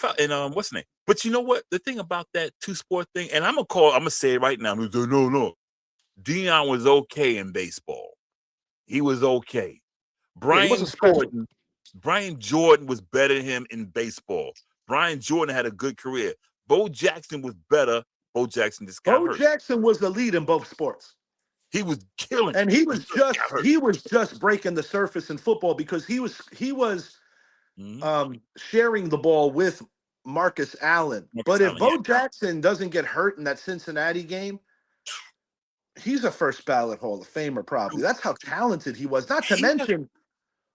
what's the name? But you know what? The thing about that 2-sport thing, and I'm gonna say it right now. No. Deion was okay in baseball. He was okay. Brian Jordan was better than him in baseball. Brian Jordan had a good career. Bo Jackson was better. Bo Jackson just got hurt. Bo Jackson was the lead in both sports. He was killing, and he was just breaking the surface in football because he was sharing the ball with Marcus Allen. But if Bo Jackson doesn't get hurt in that Cincinnati game, he's a first ballot Hall of Famer probably. That's how talented he was. Not to mention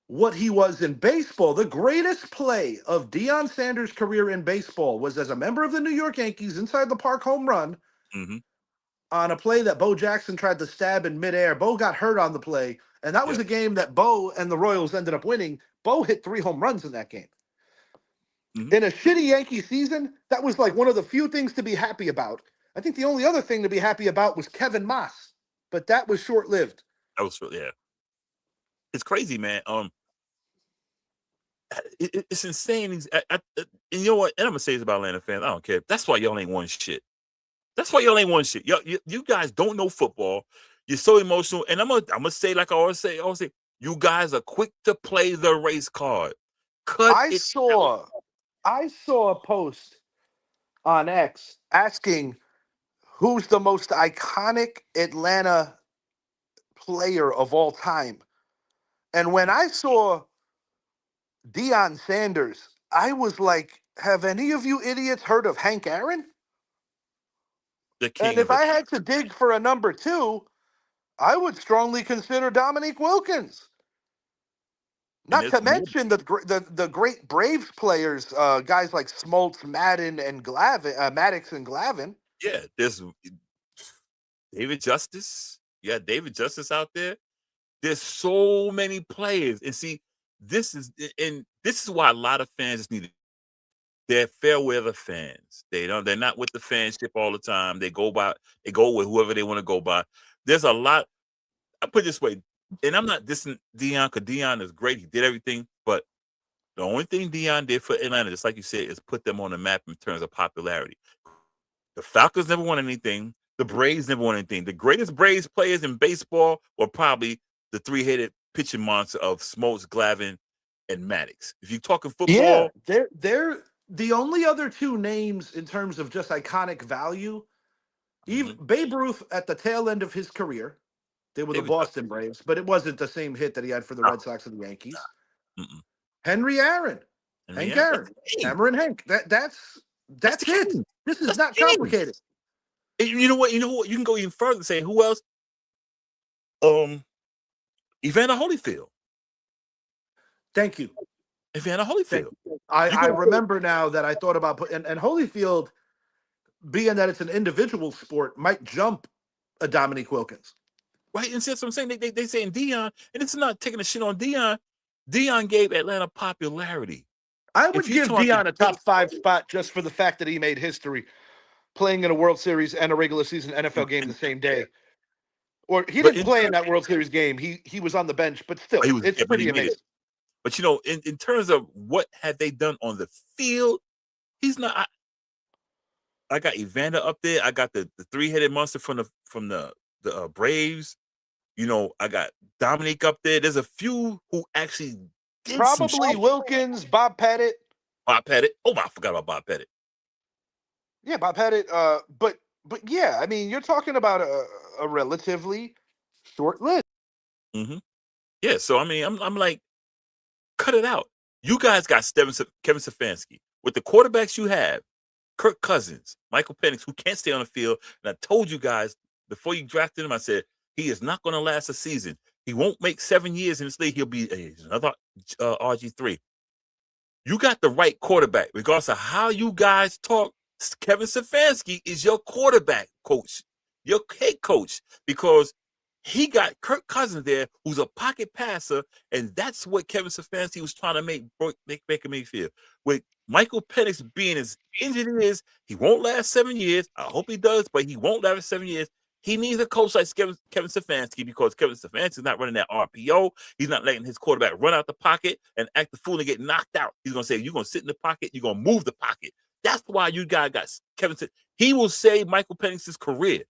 what he was in baseball. The greatest play of Deion Sanders' career in baseball was as a member of the New York Yankees inside the park home run. Mm-hmm. On a play that Bo Jackson tried to stab in midair. Bo got hurt on the play, and that was a game that Bo and the Royals ended up winning. Bo hit 3 home runs in that game. Mm-hmm. In a shitty Yankee season, that was like one of the few things to be happy about. I think the only other thing to be happy about was Kevin Moss, but that was short-lived. It's crazy, man. It's insane. And you know what? And I'm gonna say this about Atlanta fans. I don't care. That's why y'all ain't won shit. That's why y'all ain't won shit. You guys don't know football. You're so emotional. And I'm gonna say, like I always say, you guys are quick to play the race card. I saw a post on X asking who's the most iconic Atlanta player of all time. And when I saw Deion Sanders, I was like, have any of you idiots heard of Hank Aaron? And if I had to dig for a number 2, I would strongly consider Dominique Wilkins. Not to mention the great Braves players, guys like Smoltz, Madden, and Maddox and Glavine. Yeah, there's David Justice. Yeah, David Justice out there. There's so many players, and see, this is why a lot of fans just need to. They're fair weather fans. They're not with the fanship all the time. They go with whoever they want to go by. There's a lot. I put it this way, and I'm not dissing Deion because Deion is great. He did everything, but the only thing Deion did for Atlanta, just like you said, is put them on the map in terms of popularity. The Falcons never won anything. The Braves never won anything. The greatest Braves players in baseball were probably the 3-headed pitching monster of Smoltz, Glavine, and Maddox. If you're talking football, they're the only other 2 names in terms of just iconic value. Even Babe Ruth at the tail end of his career, they were the Boston Braves, but it wasn't the same hit that he had for the Red Sox and the Yankees. Henry Aaron, Hank Aaron, Hammer and Hank. That's it. This is not complicated. And you know what? You can go even further and say who else? Evander Holyfield. Thank you. Evander Holyfield. I remember now that I thought about putting and Holyfield, being that it's an individual sport, might jump a Dominique Wilkins. Right, and see that's what I'm saying. They saying Deion, and it's not taking a shit on Deion. Deion gave Atlanta popularity. I would give Deion a top 5 spot just for the fact that he made history playing in a World Series and a regular season NFL game the same day. Or he didn't play in that World Series game. He was on the bench, but still, it's pretty amazing. But in terms of what have they done on the field, he's not. I got Evander up there. I got the 3-headed monster from the Braves. I got Dominique up there. There's a few who actually did probably Wilkins, Bob Pettit. Oh, I forgot about Bob Pettit. Yeah, Bob Pettit. But yeah, I mean, you're talking about a relatively short list. Mm-hmm. Yeah, so I mean, I'm like, cut it out. You guys got Kevin Stefanski with the quarterbacks you have. Kirk Cousins, Michael Penix, who can't stay on the field. And I told you guys before you drafted him, I said, he is not going to last a season. He won't make 7 years in this league. He'll be another RG3. You got the right quarterback. Regardless of how you guys talk, Kevin Stefanski is your quarterback coach, your head coach, because he got Kirk Cousins there, who's a pocket passer, and that's what Kevin Stefanski was trying to make Baker Mayfield. With Michael Penix being as injured as he won't last 7 years. I hope he does, but he won't last 7 years. He needs a coach like Kevin Stefanski, because Kevin Stefanski is not running that RPO. He's not letting his quarterback run out the pocket and act the fool and get knocked out. He's going to say, you're going to sit in the pocket, you're going to move the pocket. That's why you guys got Kevin. He will save Michael Penix's career.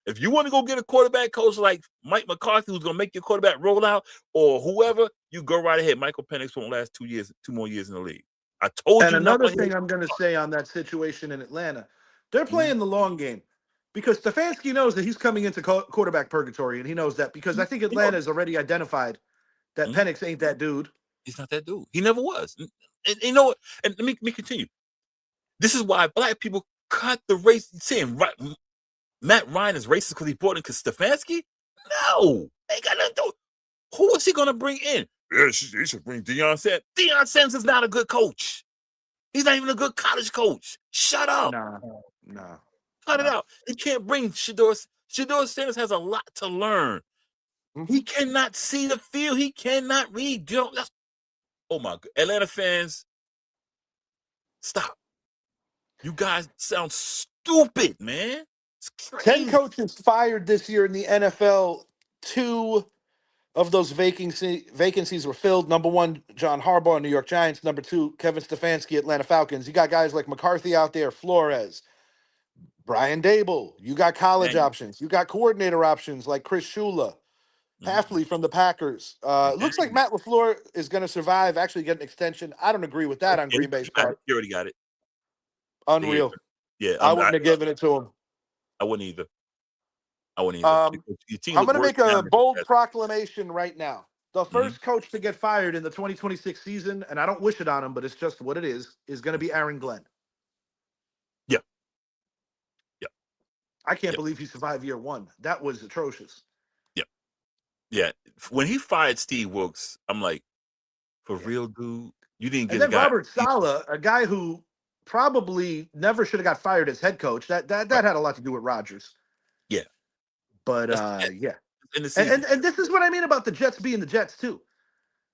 If you want to go get a quarterback coach like Mike McCarthy, who's going to make your quarterback roll out, or whoever, you go right ahead. Michael Penix won't last 2 more years in the league. I told you. And another thing I'm going to say on that situation in Atlanta, they're playing the long game, because Stefanski knows that he's coming into quarterback purgatory, and he knows that because I think Atlanta has already identified that Penix ain't that dude. He's not that dude. He never was. And you know what? And let me continue. This is why black people cut the race, saying Matt Ryan is racist because he brought in Stefanski. No, they got to do. Who is he going to bring in? Yeah, he should bring Deion Sanders. Deion Sanders is not a good coach. He's not even a good college coach. Shut up. No. Cut it out. You can't bring Shedeur. Shedeur Sanders has a lot to learn. He cannot see the field. He cannot read. Oh my God. Atlanta fans, stop. You guys sound stupid, man. It's crazy. 10 coaches fired this year in the NFL. 2 of those vacancies were filled. Number 1, John Harbaugh, New York Giants. Number 2, Kevin Stefanski, Atlanta Falcons. You got guys like McCarthy out there, Flores, Brian Dable. You got college options. You got coordinator options like Chris Shula, Hafley from the Packers. Looks like Matt LaFleur is going to survive, actually get an extension. I don't agree with that on Green Bay's part. He already got it. Unreal. Yeah, I wouldn't have given it to him. I wouldn't either. I'm going to make a bold proclamation right now. The first coach to get fired in the 2026 season, and I don't wish it on him, but it's just what it is going to be Aaron Glenn. Yeah. I can't believe he survived year 1. That was atrocious. Yeah. When he fired Steve Wilkes, I'm like, for real, dude? You didn't get and then Robert Saleh, a guy who probably never should have got fired as head coach. That had a lot to do with Rodgers. Yeah. But yeah. And this is what I mean about the Jets being the Jets too.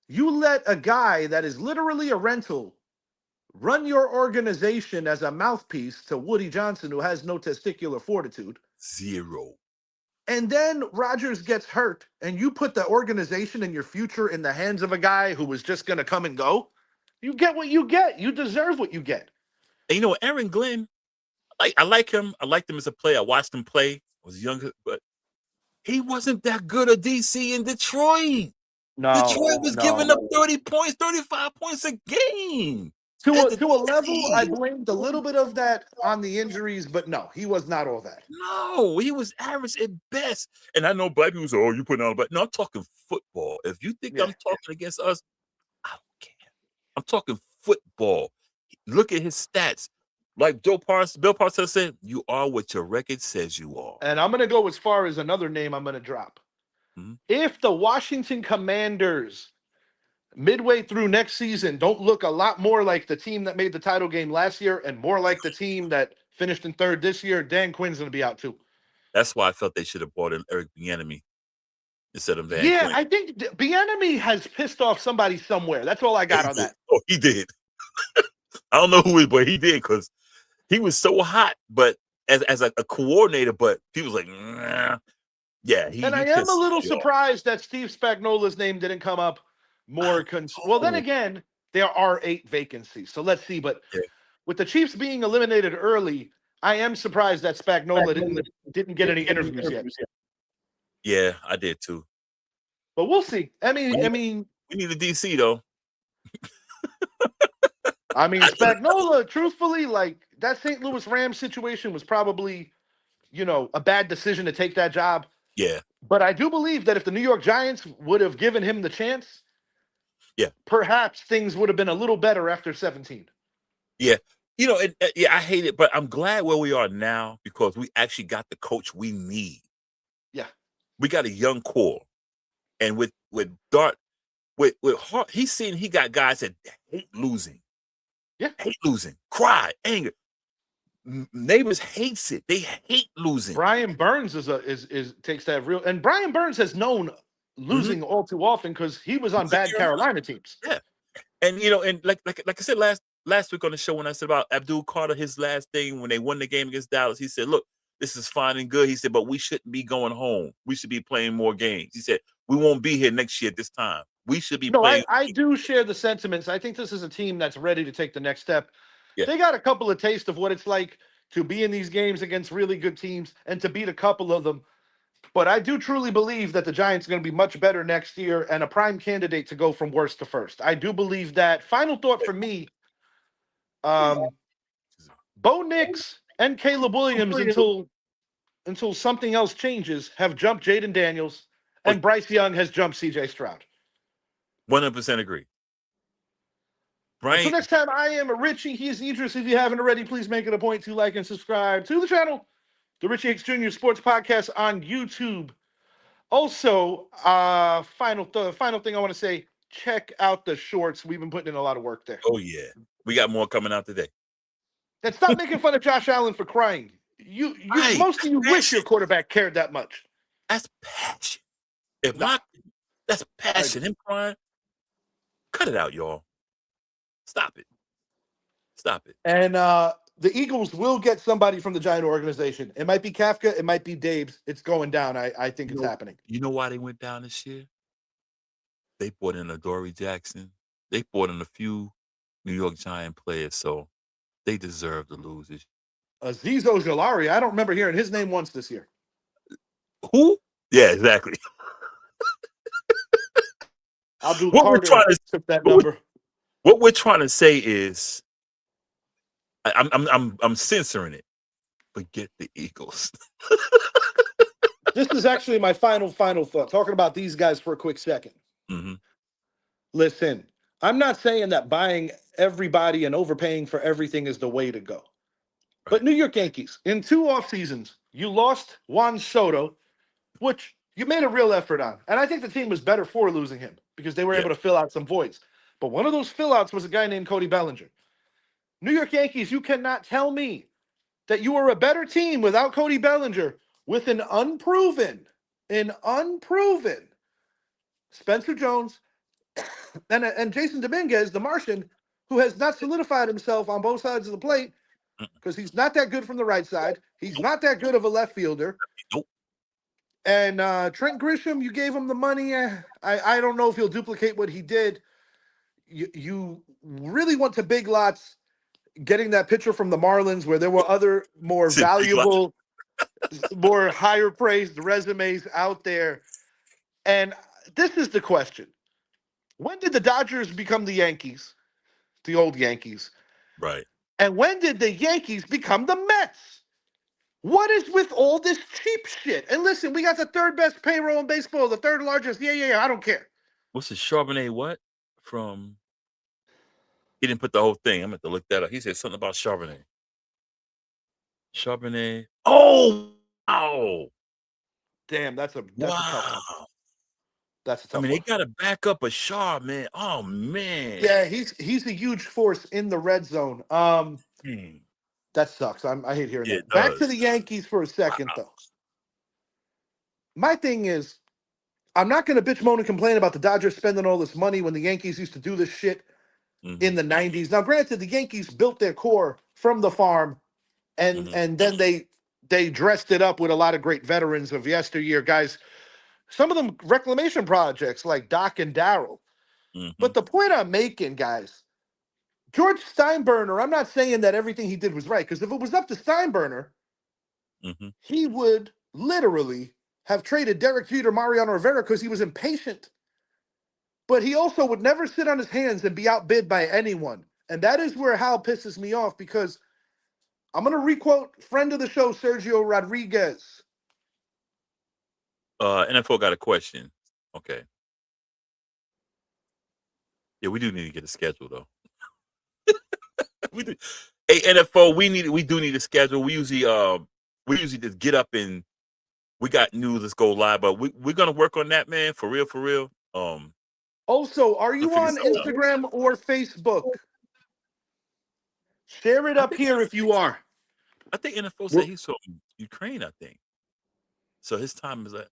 You let a guy that is literally a rental run your organization as a mouthpiece to Woody Johnson, who has no testicular fortitude. 0. And then Rodgers gets hurt, and you put the organization and your future in the hands of a guy who was just going to come and go. You get what you get. You deserve what you get. And Aaron Glenn, I like him. I liked him as a player. I watched him play. I was younger, but he wasn't that good a DC in Detroit. No, Detroit was giving up 30 points, 35 points a game. To a level, I blamed a little bit of that on the injuries, but no, he was not all that. No, he was average at best. And I know black people say, you putting on, but no, I'm talking football. If you think I'm talking against us, I don't care. I'm talking football. Look at his stats. Like Bill Parcells said, you are what your record says you are. And I'm going to go as far as another name I'm going to drop. If the Washington Commanders midway through next season don't look a lot more like the team that made the title game last year and more like the team that finished in third this year, Dan Quinn's going to be out too. That's why I felt they should have brought in Eric Bieniemy instead of Van Yeah, Quinn. I think Bieniemy has pissed off somebody somewhere. That's all I got on that. Oh, he did. I don't know who it, but he did because he was so hot. But as a coordinator, but he was like, nah. Yeah. I am a little surprised that Steve Spagnuolo's name didn't come up more. Well, then again, there are 8 vacancies, so let's see. But with the Chiefs being eliminated early, I am surprised that Spagnuolo didn't get any interviews yet. Yeah, I did too. But we'll see. I mean, we need a DC though. I mean, Spagnuolo, truthfully, like that St. Louis Rams situation was probably, a bad decision to take that job. Yeah. But I do believe that if the New York Giants would have given him the chance, perhaps things would have been a little better after 17. Yeah. I hate it, but I'm glad where we are now because we actually got the coach we need. Yeah. We got a young core. And with Hart, he's seen he got guys that hate losing. Yeah. Hate losing. Cry, anger. Neighbors hates it. They hate losing. Brian Burns takes that real, and Brian Burns has known losing all too often because he was on bad Carolina teams. Yeah. And and like I said last week on the show when I said about Abdul Carter, his last thing when they won the game against Dallas, he said, look, this is fine and good. He said, but we shouldn't be going home. We should be playing more games. He said, we won't be here next year at this time. We should be playing. I do share the sentiments. I think this is a team that's ready to take the next step. Yeah. They got a couple of tastes of what it's like to be in these games against really good teams and to beat a couple of them. But I do truly believe that the Giants are going to be much better next year and a prime candidate to go from worst to first. I do believe that. Final thought for me, Bo Nix and Caleb Williams until something else changes have jumped Jaden Daniels and Bryce Young has jumped CJ Stroud. 100% agree. So next time, I am Richie. He is Idris. If you haven't already, please make it a point to like and subscribe to the channel, the Richie Hicks Jr. Sports Podcast on YouTube. Also, final thing I want to say, check out the shorts. We've been putting in a lot of work there. Oh, yeah. We got more coming out today. And stop making fun of Josh Allen for crying. Most of you wish your quarterback cared that much. That's passion. That's passion. Him crying. Cut it out, y'all. Stop it. And the Eagles will get somebody from the Giant organization. It might be Kafka. It might be Dabes. It's going down. I think it's happening. You know why they went down this year? They brought in Adoree Jackson. They brought in a few New York Giant players, so they deserve to lose this. Azeez Ojulari. I don't remember hearing his name once this year. Who? Yeah, exactly. Abdul Carter took that number. What we're trying to say is, I'm censoring it. Forget the Eagles. This is actually my final thought. Talking about these guys for a quick second. Mm-hmm. Listen, I'm not saying that buying everybody and overpaying for everything is the way to go. Right. But New York Yankees, in 2 off seasons, you lost Juan Soto, which you made a real effort on. And I think the team was better for losing him because they were able to fill out some voids. But one of those fill-outs was a guy named Cody Bellinger. New York Yankees, you cannot tell me that you are a better team without Cody Bellinger with an unproven Spencer Jones and Jason Dominguez, the Martian, who has not solidified himself on both sides of the plate because he's not that good from the right side. He's not that good of a left fielder. Nope. And Trent Grisham, you gave him the money. I don't know if he'll duplicate what he did. You really went to Big Lots getting that pitcher from the Marlins where there were other more valuable, more higher praised resumes out there. And this is the question. When did the Dodgers become the Yankees, the old Yankees? Right. And when did the Yankees become the Mets? What is with all this cheap shit? And listen, we got the 3rd best payroll in baseball, the 3rd largest. Yeah, I don't care. What's the Charbonnet what? From... He didn't put the whole thing. I'm going to look that up. He said something about Charbonnet. Charbonnet. Oh, wow. Damn, that's a tough one. That's a tough they one. got to back up a Shaw, man. Oh man. Yeah, he's a huge force in the red zone. That sucks. I hate hearing that. Back to the Yankees for a second, though. My thing is, I'm not going to bitch, moan, and complain about the Dodgers spending all this money when the Yankees used to do this shit in the 90s. Now, granted, the Yankees built their core from the farm, and then they dressed it up with a lot of great veterans of yesteryear, guys. Some of them reclamation projects like Doc and Darryl. But the point I'm making, guys, George Steinbrenner, I'm not saying that everything he did was right, because if it was up to Steinbrenner, he would literally have traded Derek Jeter, Mariano Rivera, because he was impatient. But he also would never sit on his hands and be outbid by anyone. And that is where Hal pisses me off, because I'm going to requote friend of the show, Sergio Rodriguez. NFL got a question. Okay. Yeah, we do need to get a schedule, though. We do. Hey, NFL, we do need a schedule. We usually just get up and we got news. Let's go live, but we're gonna work on that, man. For real, for real. Also, are you on Instagram or Facebook? Share it up here if you are. I think NFL said he's from Ukraine, I think. So his time is at.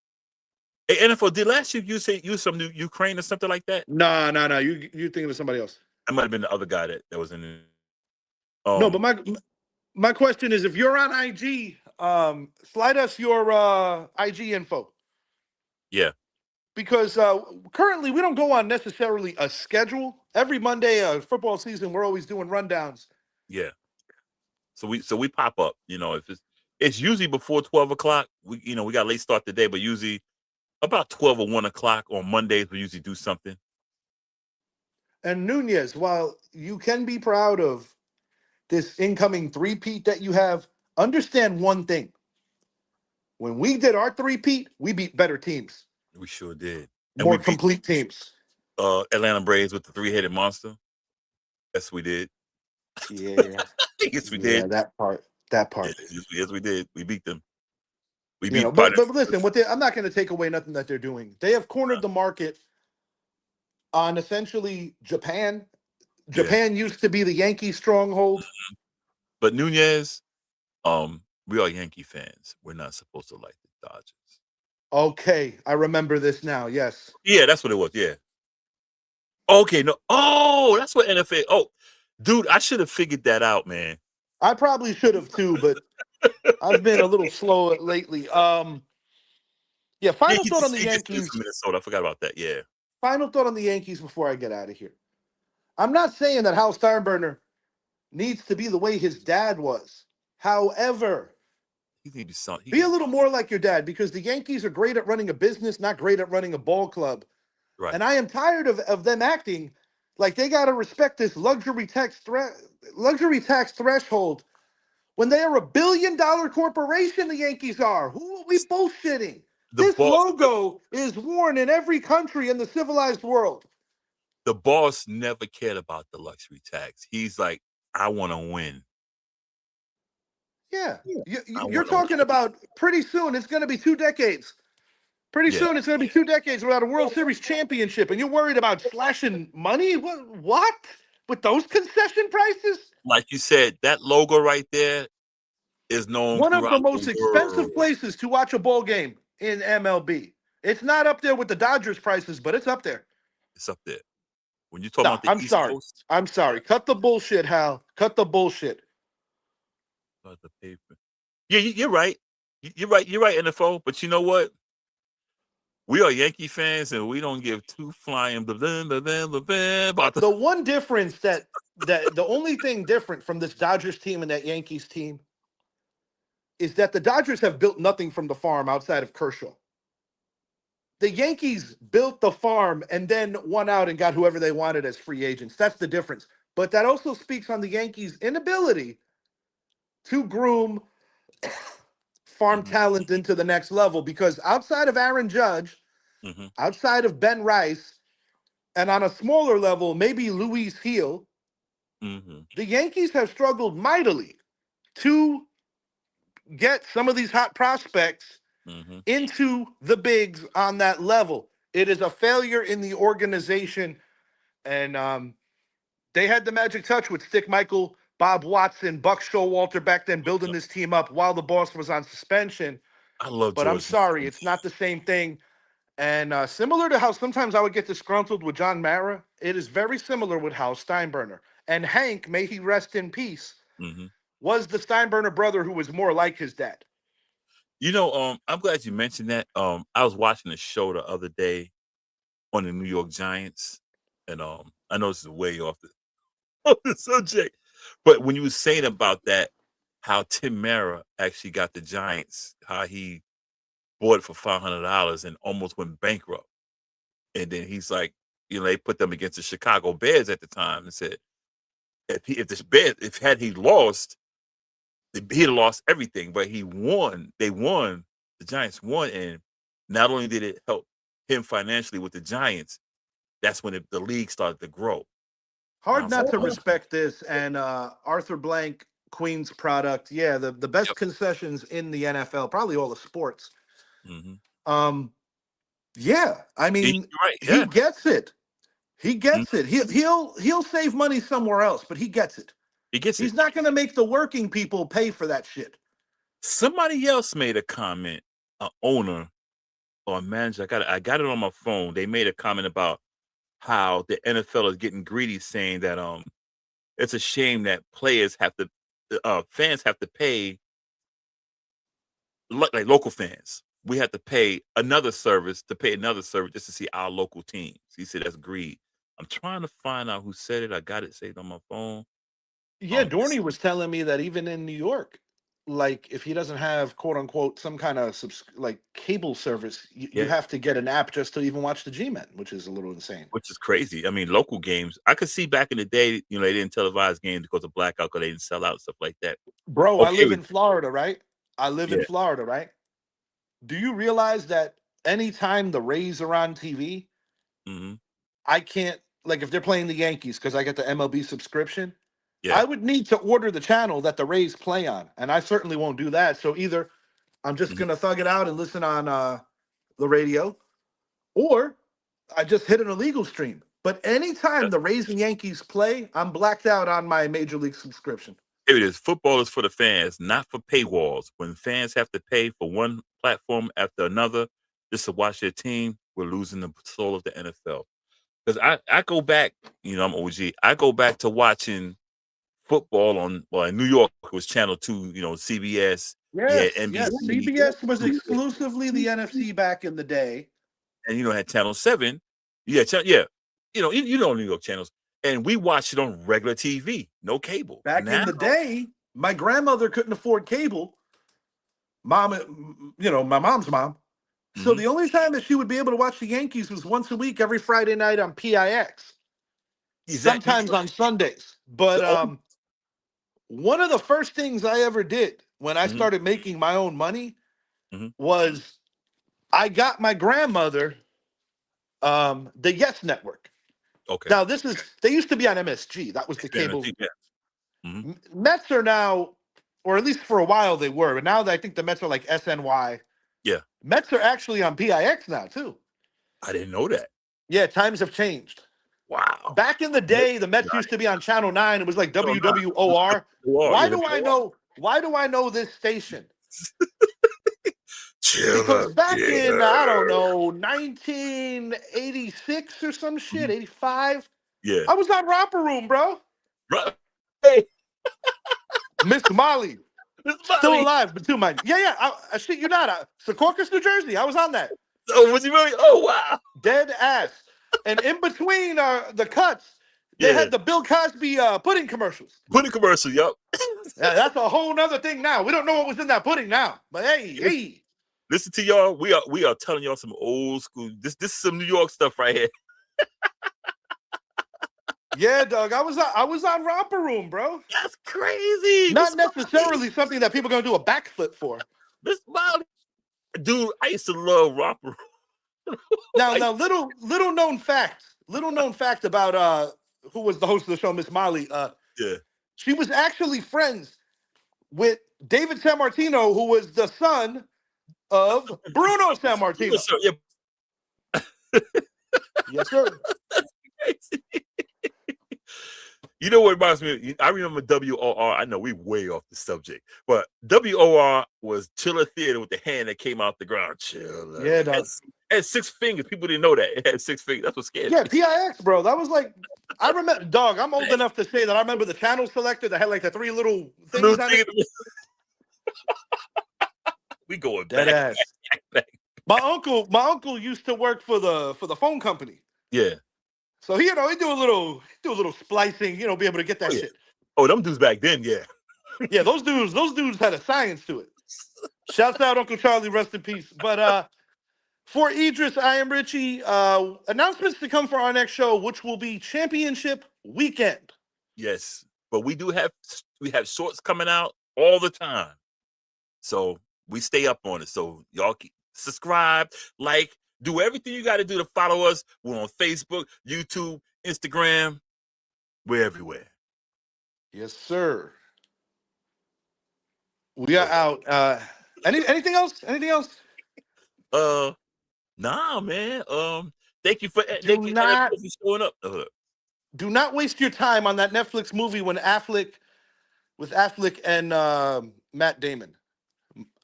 Hey, NFL, did last year you say you was from Ukraine or something like that? No. You thinking of somebody else. That might have been the other guy that was in it. No, but my question is, if you're on IG, slide us your IG info. Yeah. Because currently we don't go on necessarily a schedule. Every Monday, football season, we're always doing rundowns. Yeah. So we pop up. If it's usually before 12 o'clock. We got a late start today, but usually about 12 or 1 o'clock on Mondays we usually do something. And Nunez, while you can be proud of this incoming three-peat that you have, understand one thing. When we did our three-peat, we beat better teams. We sure did. And more complete teams. Atlanta Braves with the three-headed monster. Yes, we did. Yeah. Yes, we did. That part. Yes, we did. We beat them. We beat them. But listen, I'm not going to take away nothing that they're doing. They have cornered the market on essentially Japan. Japan used to be the Yankee stronghold. But Nunez, we are Yankee fans. We're not supposed to like the Dodgers. Okay, I remember this now. Yes. Yeah, that's what it was. Yeah. Okay. No. Oh, that's what NFL. Oh, dude, I should have figured that out, man. I probably should have too, but I've been a little slow lately. Final thought on the Yankees. Minnesota. I forgot about that. Yeah. Final thought on the Yankees before I get out of here. I'm not saying that Hal Steinbrenner needs to be the way his dad was. However, be a little more like your dad, because the Yankees are great at running a business, not great at running a ball club. Right. And I am tired of them acting like they got to respect this luxury tax threshold when they are $1 billion corporation. The Yankees are. Who are we bullshitting? This logo is worn in every country in the civilized world. The boss never cared about the luxury tax. He's like, I want to win. Yeah. You're talking about pretty soon it's going to be 2 decades. Pretty soon it's going to be 2 decades without a World Series championship, and you're worried about slashing money? What? With those concession prices? Like you said, that logo right there is known. One of the most expensive places to watch a ball game in MLB. It's not up there with the Dodgers prices, but it's up there. It's up there. When you talk about the East Coast. I'm sorry. Cut the bullshit, Hal. Cut the bullshit. The paper. Yeah, you're right. You're right, NFL. But you know what? We are Yankee fans, and we don't give two flying about the one difference that the only thing different from this Dodgers team and that Yankees team is that the Dodgers have built nothing from the farm outside of Kershaw. The Yankees built the farm and then won out and got whoever they wanted as free agents. That's the difference. But that also speaks on the Yankees' inability to groom farm talent into the next level, because outside of Aaron Judge, outside of Ben Rice, and on a smaller level, maybe Luis Heel, the Yankees have struggled mightily to get some of these hot prospects into the bigs on that level. It is a failure in the organization. And they had the magic touch with Stick Michael, Bob Watson, Buck Showalter back then building this team up while the boss was on suspension. I love But George. I'm sorry, it's not the same thing. And similar to how sometimes I would get disgruntled with John Mara, it is very similar with Hal Steinbrenner. And Hank, may he rest in peace, was the Steinbrenner brother who was more like his dad. You know, I'm glad you mentioned that. I was watching a show the other day on the New York Giants, and I know this is way off the subject, but when you were saying about that, how Tim Mara actually got the Giants, how he bought it for $500 and almost went bankrupt, and then he's like, you know, they put them against the Chicago Bears at the time and said, if had he lost, he'd have lost everything, but he won. They won. The Giants won, and not only did it help him financially with the Giants, that's when the league started to grow. Hard not to respect this. And Arthur Blank, Queens product. Yeah, the best concessions in the NFL, probably all the sports. Yeah, I mean, he gets it. He gets it. He'll save money somewhere else, but he gets it. He's not going to make the working people pay for that shit. Somebody else made a comment, an owner or a manager. I got it on my phone. They made a comment about how the NFL is getting greedy, saying that it's a shame that fans have to pay, like local fans. We have to pay another service just to see our local teams. He said that's greed. I'm trying to find out who said it. I got it saved on my phone. Yeah, Dorney was telling me that even in New York, like if he doesn't have quote unquote some kind of like cable service, you have to get an app just to even watch the G-Men, which is a little insane. Which is crazy. I mean, local games, I could see back in the day, you know, they didn't televise games because of blackout, because they didn't sell out and stuff like that. Bro, I live in Florida, right? In Florida, right? Do you realize that anytime the Rays are on TV, I can't, like if they're playing the Yankees, because I get the MLB subscription, I would need to order the channel that the Rays play on, and I certainly won't do that. So either I'm just going to thug it out and listen on the radio, or I just hit an illegal stream. But anytime the Rays and Yankees play, I'm blacked out on my Major League subscription. Here it is. Football is for the fans, not for paywalls. When fans have to pay for one platform after another just to watch their team, we're losing the soul of the NFL. Because I go back, you know, I'm OG. I go back to watching football in New York. It was Channel 2, you know, CBS. Yes, CBS was exclusively the NFC back in the day. And, you know, had Channel 7. You know New York channels. And we watched it on regular TV, no cable. Back in the day, my grandmother couldn't afford cable. Mom, you know, my mom's mom. So the only time that she would be able to watch the Yankees was once a week, every Friday night on PIX. Sometimes on Sundays. But one of the first things I ever did when I started making my own money was I got my grandmother the Yes Network. Okay. Now they used to be on MSG. That was the cable. Mets are now, or at least for a while they were, but now I think the Mets are like SNY. Yeah. Mets are actually on PIX now too. I didn't know that. Yeah, times have changed. Wow. Back in the day, the Mets used to be on Channel 9. It was like WWOR. Why do I know this station? Because back in, I don't know, 1986 or some shit, 85. Yeah. I was on Romper Room, bro. Hey. Miss Molly. Still alive, but too much. Yeah. I shit you not. Secaucus, New Jersey. I was on that. Oh, was he really? Oh, wow. Dead ass. And in between the cuts, they had the Bill Cosby pudding commercials. Pudding commercial, yep. Yeah, that's a whole nother thing now. We don't know what was in that pudding now. But hey. Listen to y'all. We are telling y'all some old school. This is some New York stuff right here. Yeah, Doug. I was on Romper Room, bro. That's crazy. Not necessarily something that people are gonna do a backflip for. Miss Molly. Dude, I used to love Romper Room. Now, little known fact about who was the host of the show, Miss Molly. Yeah. She was actually friends with David Sammartino, who was the son of Bruno Sammartino. Yeah. Yes, sir. You know what reminds me? I remember WOR. I know we way off the subject, but WOR was Chiller Theater with the hand that came out the ground. Chiller. Yeah, dog. It had 6 fingers. People didn't know that. It had 6 fingers. That's what scared me. Yeah, PIX, bro. That was like, I remember, dog, I'm old enough to say that I remember the channel selector that had like the 3 little things on it. We going Dead back, ass. back. My uncle used to work for the phone company. Yeah. So he do a little splicing, be able to get that shit. Oh, them dudes back then, yeah. Yeah, those dudes had a science to it. Shouts out Uncle Charlie, rest in peace. But for Idris, I am Richie. Announcements to come for our next show, which will be Championship Weekend. Yes, but we have shorts coming out all the time, so we stay up on it. So y'all subscribe, like, do everything you got to do to follow us. We're on Facebook, YouTube, Instagram. We're everywhere. Yes, sir. We are out. Anything else? Anything else? Nah, man. Thank you for showing up. Do not waste your time on that Netflix movie with Affleck and Matt Damon.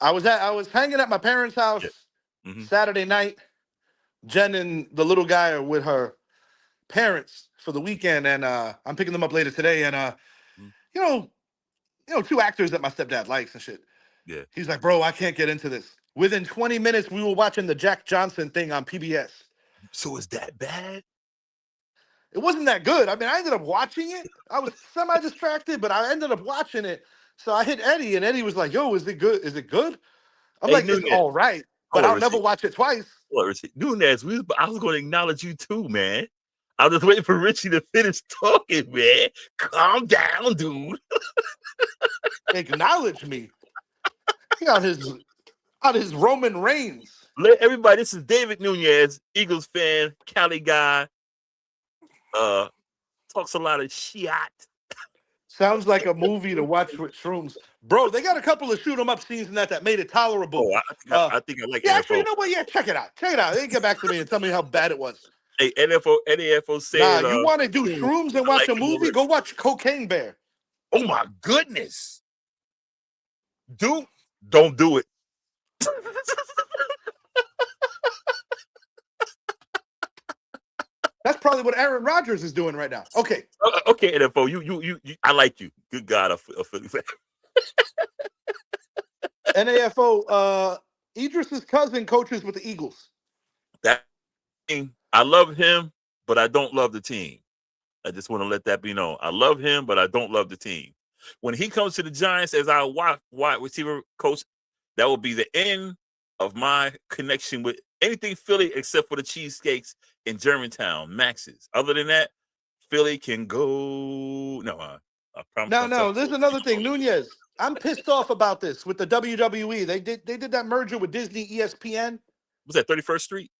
I was hanging at my parents' house Saturday night. Jen and the little guy are with her parents for the weekend, and I'm picking them up later today. And you know, 2 actors that my stepdad likes and shit. Yeah. He's like, bro, I can't get into this. Within 20 minutes, we were watching the Jack Johnson thing on PBS. So is that bad? It wasn't that good. I mean, I ended up watching it. I was semi-distracted, but I ended up watching it. So I hit Eddie, and Eddie was like, yo, is it good? Is it good? I'm like, it's all right, but I'll never watch it twice. Nunez, I was going to acknowledge you too, man. I was just waiting for Richie to finish talking, man. Calm down, dude. Acknowledge me. He on his Roman Reigns. Everybody, this is David Nunez, Eagles fan, Cali guy. Talks a lot of shit. Sounds like a movie to watch with shrooms. Bro, they got a couple of shoot 'em up scenes in that made it tolerable. Oh, I think I like it. Yeah, NFL. actually, you know what? Yeah, check it out. They get back to me and tell me how bad it was. Hey, NFO said... Nah, you want to do shrooms and watch a movie? Go watch Cocaine Bear. Oh, my goodness. Dude, don't do it. That's probably what Aaron Rodgers is doing right now. Okay. Okay, NFO, you I like you. Good God, a Philly fan. NAFO, Idris's cousin coaches with the Eagles. I love him, but I don't love the team. I just want to let that be known. I love him, but I don't love the team. When he comes to the Giants as our wide receiver coach, that will be the end of my connection with anything Philly except for the cheesesteaks in Germantown, Max's. Other than that, Philly can go. No, I promise. No. There's another thing, Nunez. I'm pissed off about this with the WWE. They did that merger with Disney ESPN. Was that 31st Street?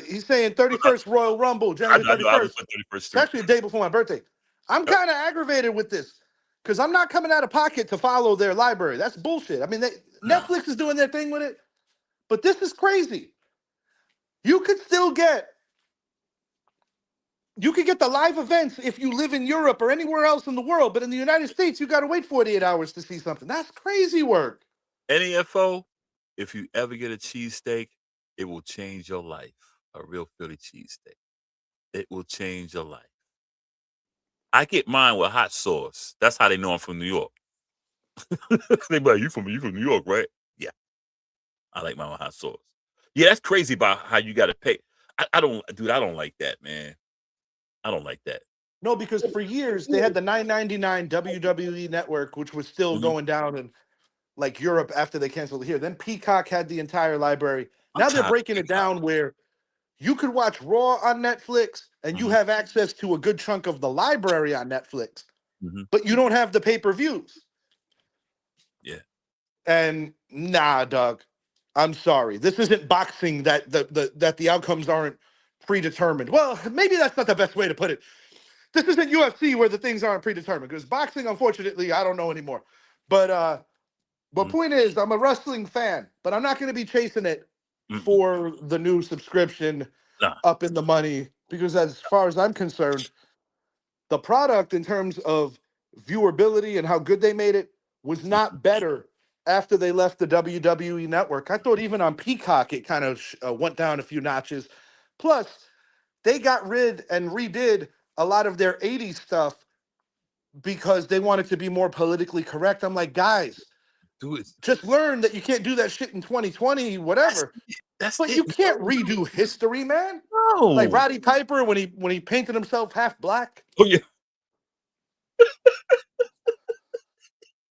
He's saying 31st Royal Rumble, January 31st. It's actually the day before my birthday. I'm kind of aggravated with this because I'm not coming out of pocket to follow their library. That's bullshit. I mean, Netflix is doing their thing with it, but this is crazy. You could get the live events if you live in Europe or anywhere else in the world, but in the United States, you got to wait 48 hours to see something. That's crazy work. NAFO, if you ever get a cheesesteak, it will change your life. A real Philly cheesesteak. It will change your life. I get mine with hot sauce. That's how they know I'm from New York. They be like, you from New York, right? Yeah. I like mine with hot sauce. Yeah, that's crazy about how you got to pay. I don't like that, man. I don't like that. No, because for years they had the $9.99 WWE Network, which was still going down in like Europe after they canceled it here. Then Peacock had the entire library. Now they're breaking it down where you could watch Raw on Netflix and you have access to a good chunk of the library on Netflix, but you don't have the pay-per-views. Yeah. And nah, dog. I'm sorry. This isn't boxing that the outcomes aren't predetermined. Well, maybe that's not the best way to put it. This isn't UFC where the things aren't predetermined, because boxing, unfortunately, I don't know anymore. But point is, I'm a wrestling fan, but I'm not going to be chasing it for the new subscription up in the money, because as far as I'm concerned, the product in terms of viewability and how good they made it was not better after they left the WWE network. I thought even on Peacock, it kind of went down a few notches. Plus, they got rid and redid a lot of their 80s stuff because they wanted to be more politically correct. I'm like, guys, just learn that you can't do that shit in 2020, whatever. But you can't redo history, man. No. Like Roddy Piper when he painted himself half black. Oh yeah.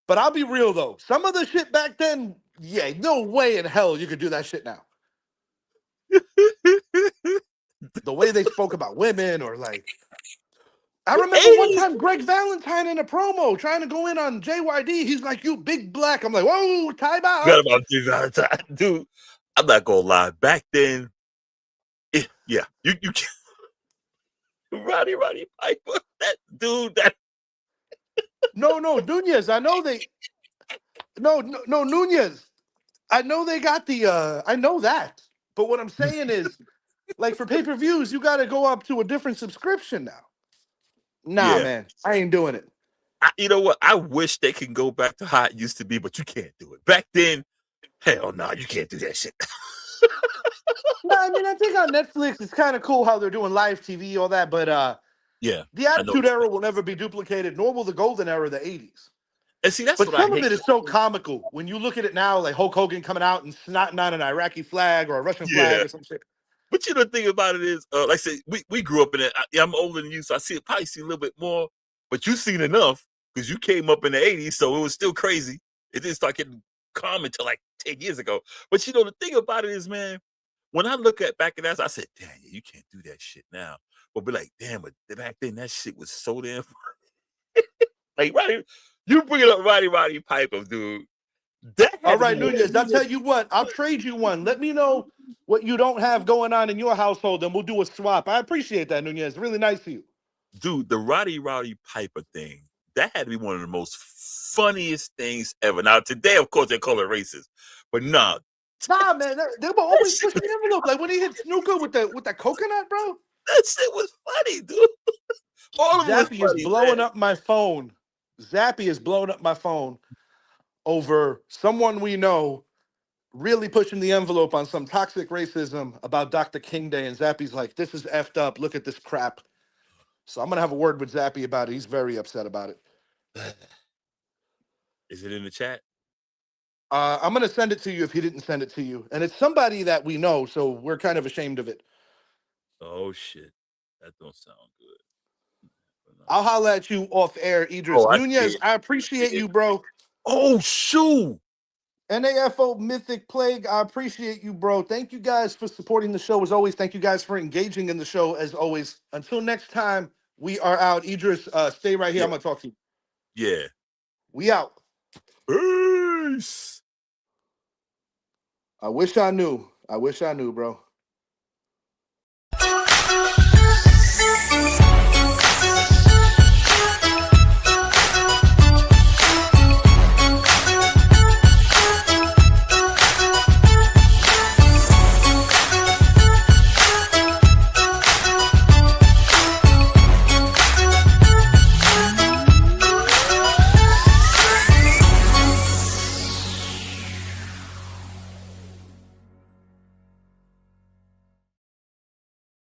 But I'll be real though. Some of the shit back then, yeah, no way in hell you could do that shit now. The way they spoke about women, or like, I remember one time Greg Valentine in a promo trying to go in on JYD. He's like, "You big black." I'm like, "Whoa, time out." Forgot about Greg Valentine, dude. I'm not gonna lie. Back then, yeah, you can't. Roddy Piper, that dude, that. No, Nunez. I know they. No, Nunez. I know they got the. I know that. But what I'm saying is, like for pay-per-views, you got to go up to a different subscription now. Nah, man, I ain't doing it. You know what? I wish they could go back to how it used to be, but you can't do it. Back then, hell no, you can't do that shit. No, I mean, I think on Netflix, it's kind of cool how they're doing live TV, all that, but yeah, the Attitude Era will never be duplicated, nor will the Golden Era, the 80s. And see, that's but what some I hate. Of it is so comical when you look at it now, like Hulk Hogan coming out and snotting on an Iraqi flag or a Russian flag or some shit. But you know, the thing about it is, like I said, we grew up in it. I'm older than you, so I probably see a little bit more. But you've seen enough because you came up in the 80s, so it was still crazy. It didn't start getting common until like 10 years ago. But you know, the thing about it is, man, when I look at back at that, I said, damn, you can't do that shit now. But be like, damn, but back then that shit was so damn funny. Like, Roddy, you bring it up Roddy Piper, dude. All right, Nunez, I'll tell you what, I'll trade you one. Let me know what you don't have going on in your household, and we'll do a swap. I appreciate that, Nunez. Really nice of you. Dude, the Roddy Piper thing, that had to be one of the most funniest things ever. Now, today, of course, they call it racist. But nah. Nah, man, they were always pushing the envelope. Like when he hit Snuka with that coconut, bro. That shit was funny, dude. All of Zappy is blowing up my phone. Zappy is blowing up my phone over someone we know really pushing the envelope on some toxic racism about Dr. King Day. And Zappy's like, this is effed up. Look at this crap. So I'm going to have a word with Zappy about it. He's very upset about it. Is it in the chat? I'm going to send it to you if he didn't send it to you. And it's somebody that we know, so we're kind of ashamed of it. Oh, shit. That don't sound good. I'll holler at you off air, Idris. Nunez, I appreciate you, bro. Oh, shoot. NAFO Mythic Plague, I appreciate you, bro. Thank you guys for supporting the show as always. Thank you guys for engaging in the show as always. Until next time, we are out. Idris, stay right here. I'm going to talk to you. Yeah. We out. Peace. I wish I knew. I wish I knew, bro.